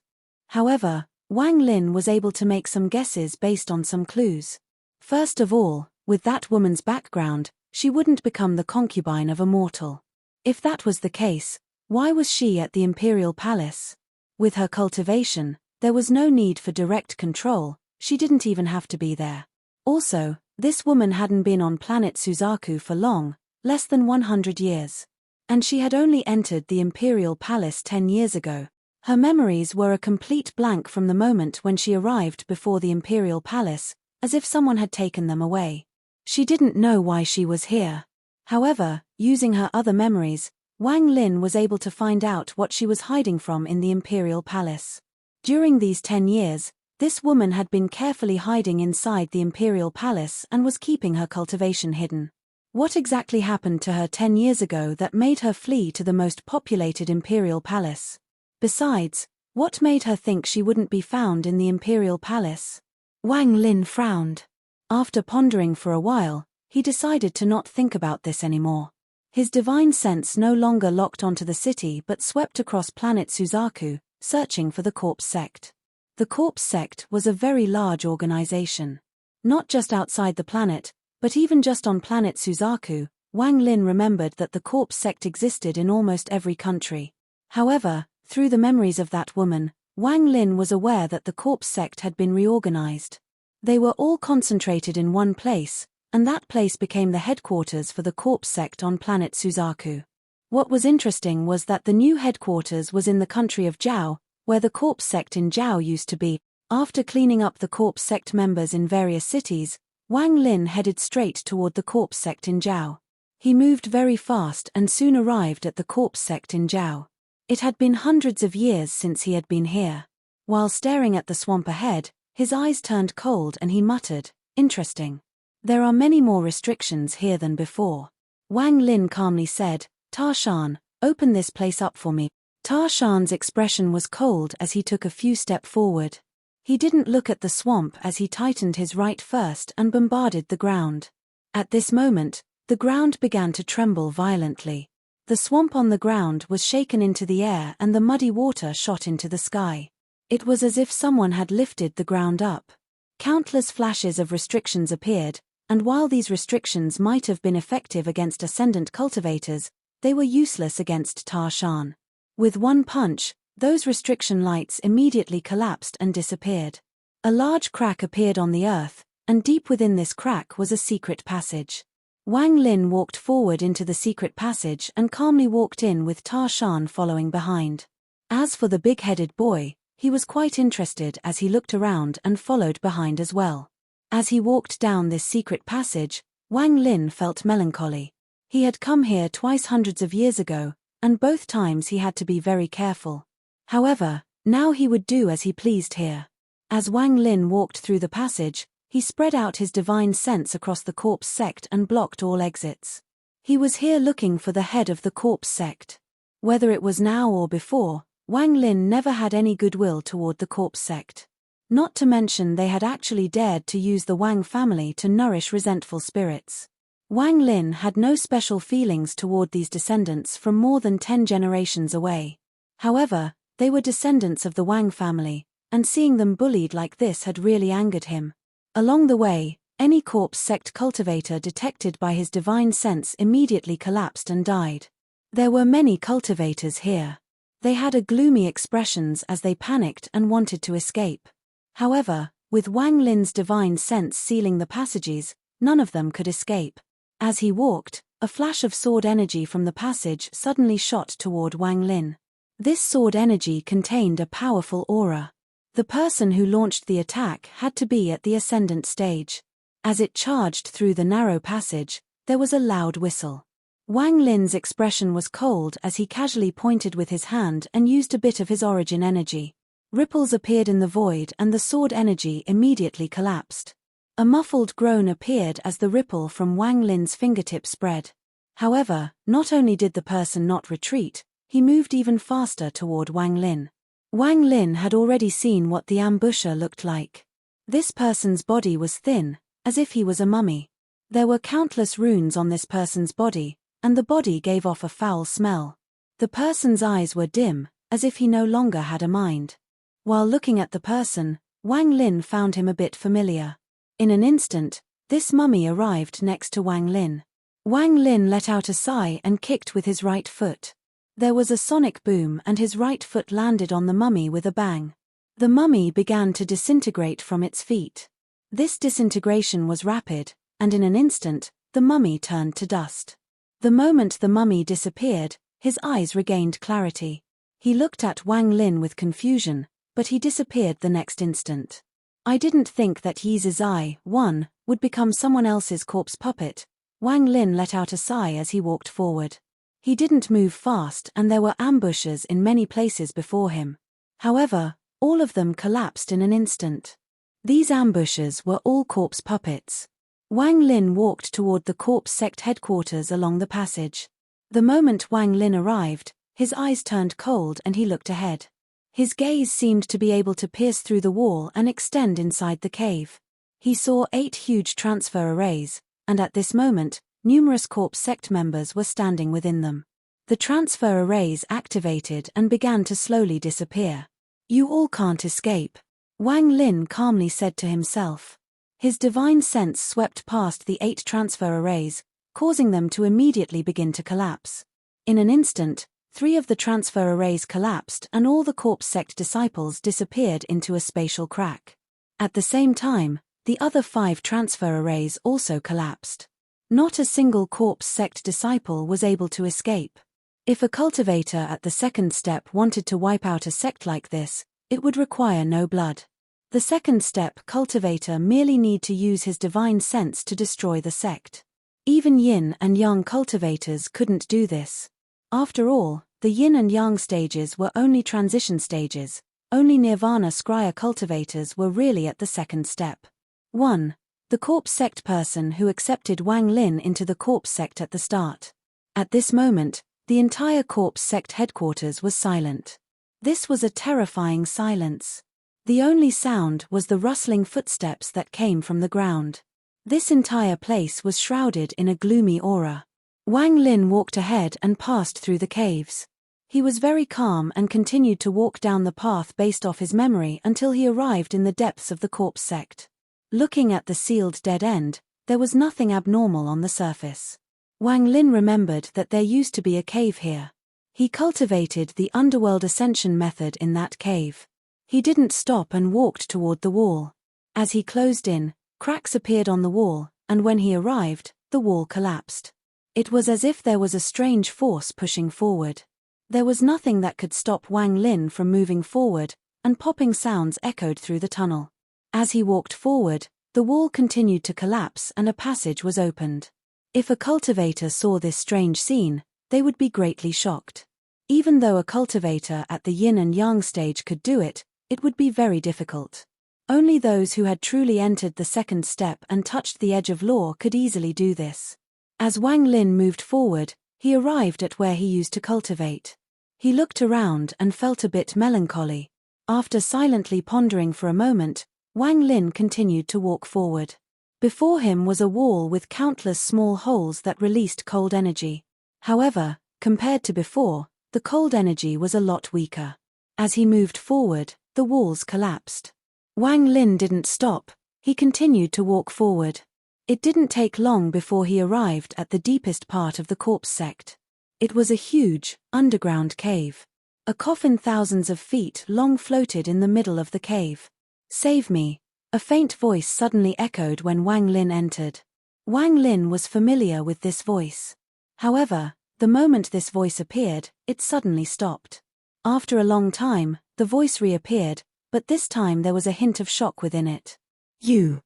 However, Wang Lin was able to make some guesses based on some clues. First of all, with that woman's background, she wouldn't become the concubine of a mortal. If that was the case, why was she at the Imperial Palace? With her cultivation, there was no need for direct control, she didn't even have to be there. Also, this woman hadn't been on planet Suzaku for long, less than 100 years. And she had only entered the Imperial Palace 10 years ago. Her memories were a complete blank from the moment when she arrived before the Imperial Palace, as if someone had taken them away. She didn't know why she was here. However, using her other memories, Wang Lin was able to find out what she was hiding from in the Imperial Palace. During these 10 years, this woman had been carefully hiding inside the Imperial Palace and was keeping her cultivation hidden. What exactly happened to her 10 years ago that made her flee to the most populated Imperial Palace? Besides, what made her think she wouldn't be found in the Imperial Palace? Wang Lin frowned. After pondering for a while, he decided to not think about this anymore. His divine sense no longer locked onto the city but swept across planet Suzaku, searching for the corpse sect. The corpse sect was a very large organization. Not just outside the planet, but even just on planet Suzaku, Wang Lin remembered that the corpse sect existed in almost every country. However, through the memories of that woman, Wang Lin was aware that the corpse sect had been reorganized. They were all concentrated in one place, and that place became the headquarters for the corpse sect on planet Suzaku. What was interesting was that the new headquarters was in the country of Zhao, where the corpse sect in Zhao used to be. After cleaning up the corpse sect members in various cities, Wang Lin headed straight toward the corpse sect in Zhao. He moved very fast and soon arrived at the corpse sect in Zhao. It had been hundreds of years since he had been here. While staring at the swamp ahead, his eyes turned cold and he muttered, "Interesting. There are many more restrictions here than before." Wang Lin calmly said, "Tarshan, open this place up for me." Tarshan's expression was cold as he took a few steps forward. He didn't look at the swamp as he tightened his right fist and bombarded the ground. At this moment, the ground began to tremble violently. The swamp on the ground was shaken into the air and the muddy water shot into the sky. It was as if someone had lifted the ground up. Countless flashes of restrictions appeared, and while these restrictions might have been effective against ascendant cultivators, they were useless against Tarshan. With one punch, those restriction lights immediately collapsed and disappeared. A large crack appeared on the earth, and deep within this crack was a secret passage. Wang Lin walked forward into the secret passage and calmly walked in with Tarshan following behind. As for the big-headed boy, He was quite interested as he looked around and followed behind as well. As he walked down this secret passage, Wang Lin felt melancholy. He had come here twice hundreds of years ago, and both times he had to be very careful. However, now he would do as he pleased here. As Wang Lin walked through the passage, he spread out his divine sense across the corpse sect and blocked all exits. He was here looking for the head of the corpse sect. Whether it was now or before, Wang Lin never had any goodwill toward the corpse sect. Not to mention they had actually dared to use the Wang family to nourish resentful spirits. Wang Lin had no special feelings toward these descendants from more than 10 generations away. However, they were descendants of the Wang family, and seeing them bullied like this had really angered him. Along the way, any corpse sect cultivator detected by his divine sense immediately collapsed and died. There were many cultivators here. They had a gloomy expressions as they panicked and wanted to escape. However, with Wang Lin's divine sense sealing the passages, none of them could escape. As he walked, a flash of sword energy from the passage suddenly shot toward Wang Lin. This sword energy contained a powerful aura. The person who launched the attack had to be at the ascendant stage. As it charged through the narrow passage, there was a loud whistle. Wang Lin's expression was cold as he casually pointed with his hand and used a bit of his origin energy. Ripples appeared in the void and the sword energy immediately collapsed. A muffled groan appeared as the ripple from Wang Lin's fingertip spread. However, not only did the person not retreat, he moved even faster toward Wang Lin. Wang Lin had already seen what the ambusher looked like. This person's body was thin, as if he was a mummy. There were countless runes on this person's body, and the body gave off a foul smell. The person's eyes were dim, as if he no longer had a mind. While looking at the person, Wang Lin found him a bit familiar. In an instant, this mummy arrived next to Wang Lin. Wang Lin let out a sigh and kicked with his right foot. There was a sonic boom and his right foot landed on the mummy with a bang. The mummy began to disintegrate from its feet. This disintegration was rapid, and in an instant, the mummy turned to dust. The moment the mummy disappeared, his eyes regained clarity. He looked at Wang Lin with confusion, but he disappeared the next instant. I didn't think that Yi Zizai, 1, would become someone else's corpse puppet. Wang Lin let out a sigh as he walked forward. He didn't move fast and there were ambushes in many places before him. However, all of them collapsed in an instant. These ambushes were all corpse puppets. Wang Lin walked toward the corpse sect headquarters along the passage. The moment Wang Lin arrived, his eyes turned cold and he looked ahead. His gaze seemed to be able to pierce through the wall and extend inside the cave. He saw 8 huge transfer arrays, and at this moment, numerous corpse sect members were standing within them. The transfer arrays activated and began to slowly disappear. "You all can't escape," Wang Lin calmly said to himself. His divine sense swept past the 8 transfer arrays, causing them to immediately begin to collapse. In an instant, 3 of the transfer arrays collapsed and all the corpse sect disciples disappeared into a spatial crack. At the same time, the other 5 transfer arrays also collapsed. Not a single corpse sect disciple was able to escape. If a cultivator at the second step wanted to wipe out a sect like this, it would require no blood. The second step cultivator merely need to use his divine sense to destroy the sect. Even yin and yang cultivators couldn't do this. After all, the yin and yang stages were only transition stages. Only nirvana scrya cultivators were really at the second step. 1. The corpse sect person who accepted Wang Lin into the corpse sect at the start. At this moment, the entire corpse sect headquarters was silent. This was a terrifying silence. The only sound was the rustling footsteps that came from the ground. This entire place was shrouded in a gloomy aura. Wang Lin walked ahead and passed through the caves. He was very calm and continued to walk down the path based off his memory until he arrived in the depths of the corpse sect. Looking at the sealed dead end, there was nothing abnormal on the surface. Wang Lin remembered that there used to be a cave here. He cultivated the underworld ascension method in that cave. He didn't stop and walked toward the wall. As he closed in, cracks appeared on the wall, and when he arrived, the wall collapsed. It was as if there was a strange force pushing forward. There was nothing that could stop Wang Lin from moving forward, and popping sounds echoed through the tunnel. As he walked forward, the wall continued to collapse and a passage was opened. If a cultivator saw this strange scene, they would be greatly shocked. Even though a cultivator at the yin and yang stage could do it, it would be very difficult. Only those who had truly entered the second step and touched the edge of law could easily do this. As Wang Lin moved forward, he arrived at where he used to cultivate. He looked around and felt a bit melancholy. After silently pondering for a moment, Wang Lin continued to walk forward. Before him was a wall with countless small holes that released cold energy. However, compared to before, the cold energy was a lot weaker. As he moved forward, the walls collapsed. Wang Lin didn't stop, he continued to walk forward. It didn't take long before he arrived at the deepest part of the corpse sect. It was a huge, underground cave. A coffin thousands of feet long floated in the middle of the cave. "Save me," a faint voice suddenly echoed when Wang Lin entered. Wang Lin was familiar with this voice. However, the moment this voice appeared, it suddenly stopped. After a long time, the voice reappeared, but this time there was a hint of shock within it. You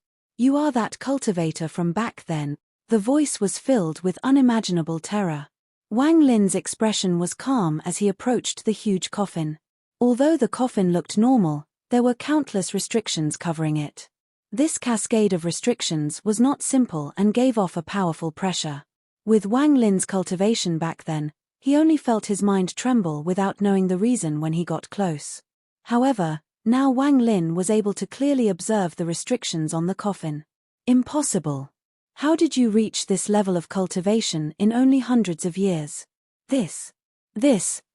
are that cultivator from back then." The voice was filled with unimaginable terror. Wang Lin's expression was calm as he approached the huge coffin. Although the coffin looked normal, there were countless restrictions covering it. This cascade of restrictions was not simple and gave off a powerful pressure. With Wang Lin's cultivation back then, he only felt his mind tremble without knowing the reason when he got close. However, now Wang Lin was able to clearly observe the restrictions on the coffin. "Impossible. How did you reach this level of cultivation in only hundreds of years?" This,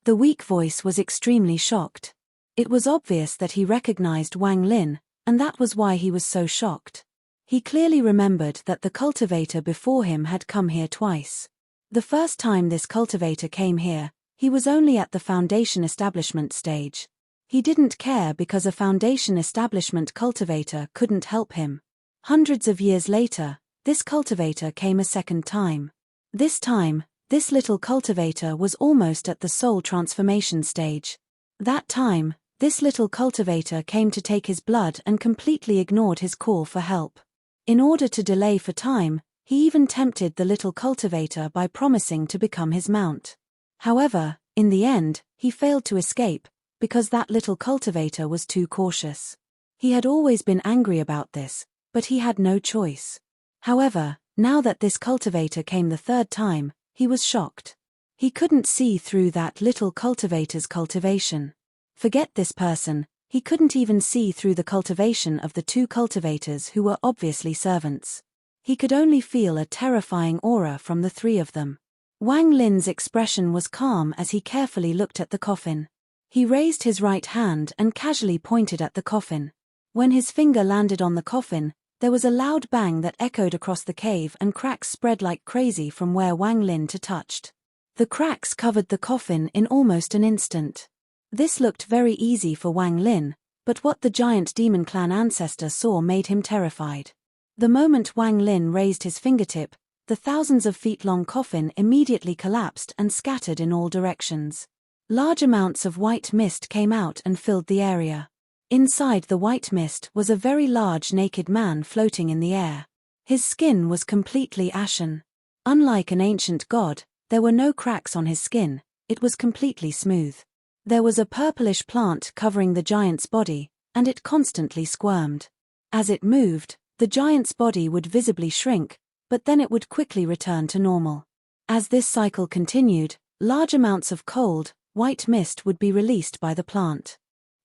the weak voice was extremely shocked. It was obvious that he recognized Wang Lin, and that was why he was so shocked. He clearly remembered that the cultivator before him had come here twice. The first time this cultivator came here, he was only at the foundation establishment stage. He didn't care because a foundation establishment cultivator couldn't help him. Hundreds of years later, this cultivator came a second time. This time, this little cultivator was almost at the soul transformation stage. That time, this little cultivator came to take his blood and completely ignored his call for help. In order to delay for time, he even tempted the little cultivator by promising to become his mount. However, in the end, he failed to escape, because that little cultivator was too cautious. He had always been angry about this, but he had no choice. However, now that this cultivator came the third time, he was shocked. He couldn't see through that little cultivator's cultivation. Forget this person, he couldn't even see through the cultivation of the two cultivators who were obviously servants. He could only feel a terrifying aura from the three of them. Wang Lin's expression was calm as he carefully looked at the coffin. He raised his right hand and casually pointed at the coffin. When his finger landed on the coffin, there was a loud bang that echoed across the cave and cracks spread like crazy from where Wang Lin touched. The cracks covered the coffin in almost an instant. This looked very easy for Wang Lin, but what the giant demon clan ancestor saw made him terrified. The moment Wang Lin raised his fingertip, the thousands of feet-long coffin immediately collapsed and scattered in all directions. Large amounts of white mist came out and filled the area. Inside the white mist was a very large naked man floating in the air. His skin was completely ashen. Unlike an ancient god, there were no cracks on his skin, it was completely smooth. There was a purplish plant covering the giant's body, and it constantly squirmed. As it moved, the giant's body would visibly shrink, but then it would quickly return to normal. As this cycle continued, large amounts of cold, white mist would be released by the plant.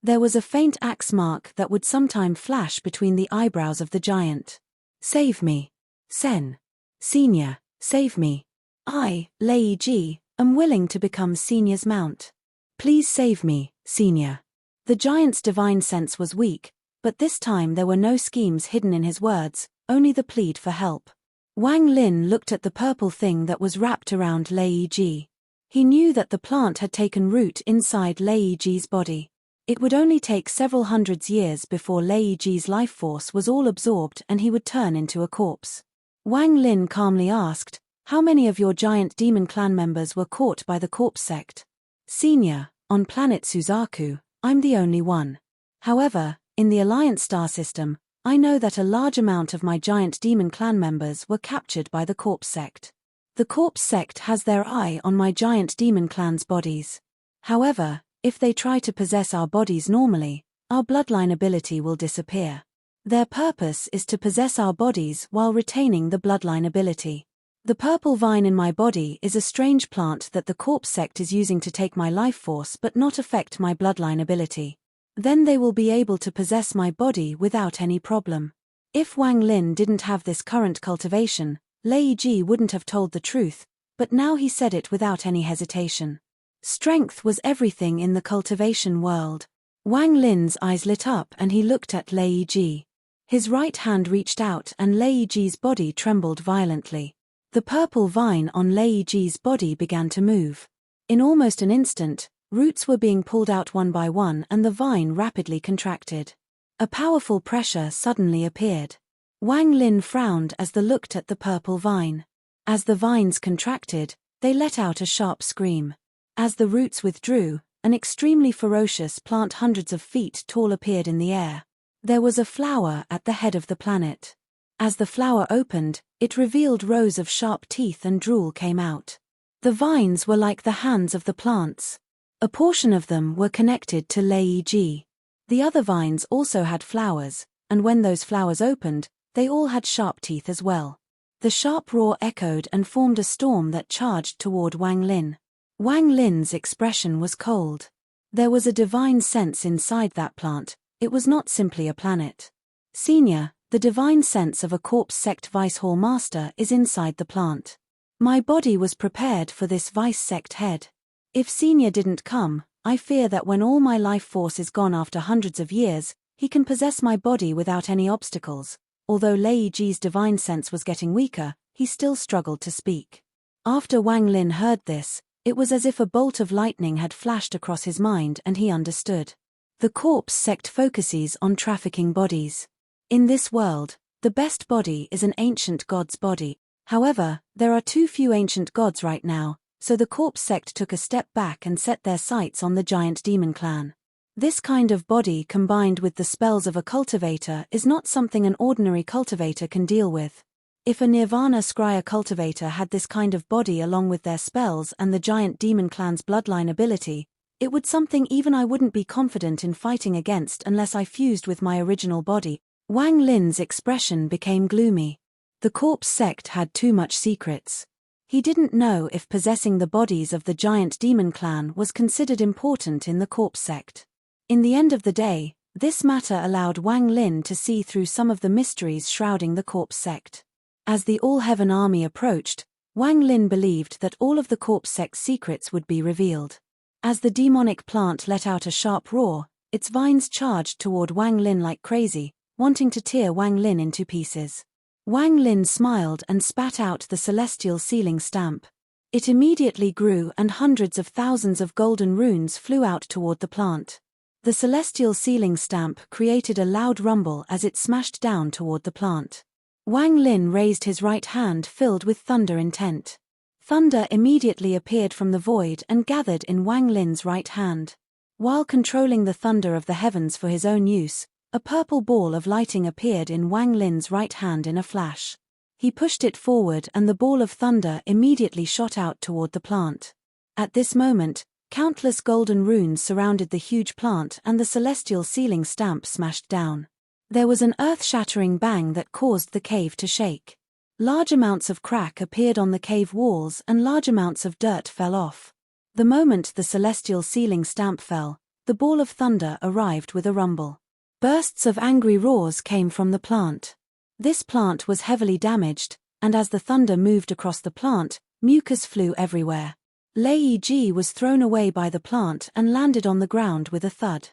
There was a faint axe mark that would sometime flash between the eyebrows of the giant. "Save me. Sen. Senior, save me. I, Lei Ji, am willing to become Senior's mount. Please save me, Senior." The giant's divine sense was weak, but this time there were no schemes hidden in his words, only the plead for help. Wang Lin looked at the purple thing that was wrapped around Lei Ji. He knew that the plant had taken root inside Lei Ji's body. It would only take several hundreds years before Lei Ji's life force was all absorbed and he would turn into a corpse. Wang Lin calmly asked, "How many of your giant demon clan members were caught by the corpse sect?" "Senior, on planet Suzaku, I'm the only one. However, in the Alliance star system, I know that a large amount of my giant demon clan members were captured by the Corpse Sect. The Corpse Sect has their eye on my giant demon clan's bodies. However, if they try to possess our bodies normally, our bloodline ability will disappear. Their purpose is to possess our bodies while retaining the bloodline ability. The purple vine in my body is a strange plant that the Corpse Sect is using to take my life force but not affect my bloodline ability. Then they will be able to possess my body without any problem. If Wang Lin didn't have this current cultivation, Lei Ji wouldn't have told the truth, but now he said it without any hesitation. Strength was everything in the cultivation world. Wang Lin's eyes lit up and he looked at Lei Ji. His right hand reached out and Lei Ji's body trembled violently. The purple vine on Lei Ji's body began to move. In almost an instant, roots were being pulled out one by one and the vine rapidly contracted. A powerful pressure suddenly appeared. Wang Lin frowned as they looked at the purple vine. As the vines contracted, they let out a sharp scream. As the roots withdrew, an extremely ferocious plant hundreds of feet tall appeared in the air. There was a flower at the head of the planet. As the flower opened, it revealed rows of sharp teeth and drool came out. The vines were like the hands of the plants. A portion of them were connected to Lei Ji. The other vines also had flowers, and when those flowers opened, they all had sharp teeth as well. The sharp roar echoed and formed a storm that charged toward Wang Lin. Wang Lin's expression was cold. There was a divine sense inside that plant. It was not simply a planet. Senior, the divine sense of a Corpse Sect Vice Hall Master is inside the plant. My body was prepared for this Vice Sect head. If Senior didn't come, I fear that when all my life force is gone after hundreds of years, he can possess my body without any obstacles. Although Lei Ji's divine sense was getting weaker, he still struggled to speak. After Wang Lin heard this, it was as if a bolt of lightning had flashed across his mind and he understood. The Corpse Sect focuses on trafficking bodies. In this world, the best body is an ancient god's body. However, there are too few ancient gods right now, so the Corpse Sect took a step back and set their sights on the giant demon clan. This kind of body combined with the spells of a cultivator is not something an ordinary cultivator can deal with. If a Nirvana Scryer cultivator had this kind of body along with their spells and the giant demon clan's bloodline ability, it would something even I wouldn't be confident in fighting against unless I fused with my original body. Wang Lin's expression became gloomy. The Corpse Sect had too much secrets. He didn't know if possessing the bodies of the giant demon clan was considered important in the Corpse Sect. In the end of the day, this matter allowed Wang Lin to see through some of the mysteries shrouding the Corpse Sect. As the All-Heaven Army approached, Wang Lin believed that all of the Corpse Sect's secrets would be revealed. As the demonic plant let out a sharp roar, its vines charged toward Wang Lin like crazy, wanting to tear Wang Lin into pieces. Wang Lin smiled and spat out the celestial sealing stamp. It immediately grew and hundreds of thousands of golden runes flew out toward the plant. The celestial sealing stamp created a loud rumble as it smashed down toward the plant. Wang Lin raised his right hand filled with thunder intent. Thunder immediately appeared from the void and gathered in Wang Lin's right hand. While controlling the thunder of the heavens for his own use, a purple ball of lighting appeared in Wang Lin's right hand in a flash. He pushed it forward and the ball of thunder immediately shot out toward the plant. At this moment, countless golden runes surrounded the huge plant and the celestial sealing stamp smashed down. There was an earth-shattering bang that caused the cave to shake. Large amounts of crack appeared on the cave walls and large amounts of dirt fell off. The moment the celestial sealing stamp fell, the ball of thunder arrived with a rumble. Bursts of angry roars came from the plant. This plant was heavily damaged, and as the thunder moved across the plant, mucus flew everywhere. Lei Ji was thrown away by the plant and landed on the ground with a thud.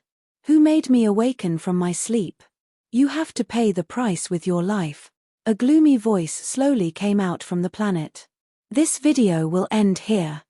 Who made me awaken from my sleep? You have to pay the price with your life. A gloomy voice slowly came out from the planet. This video will end here.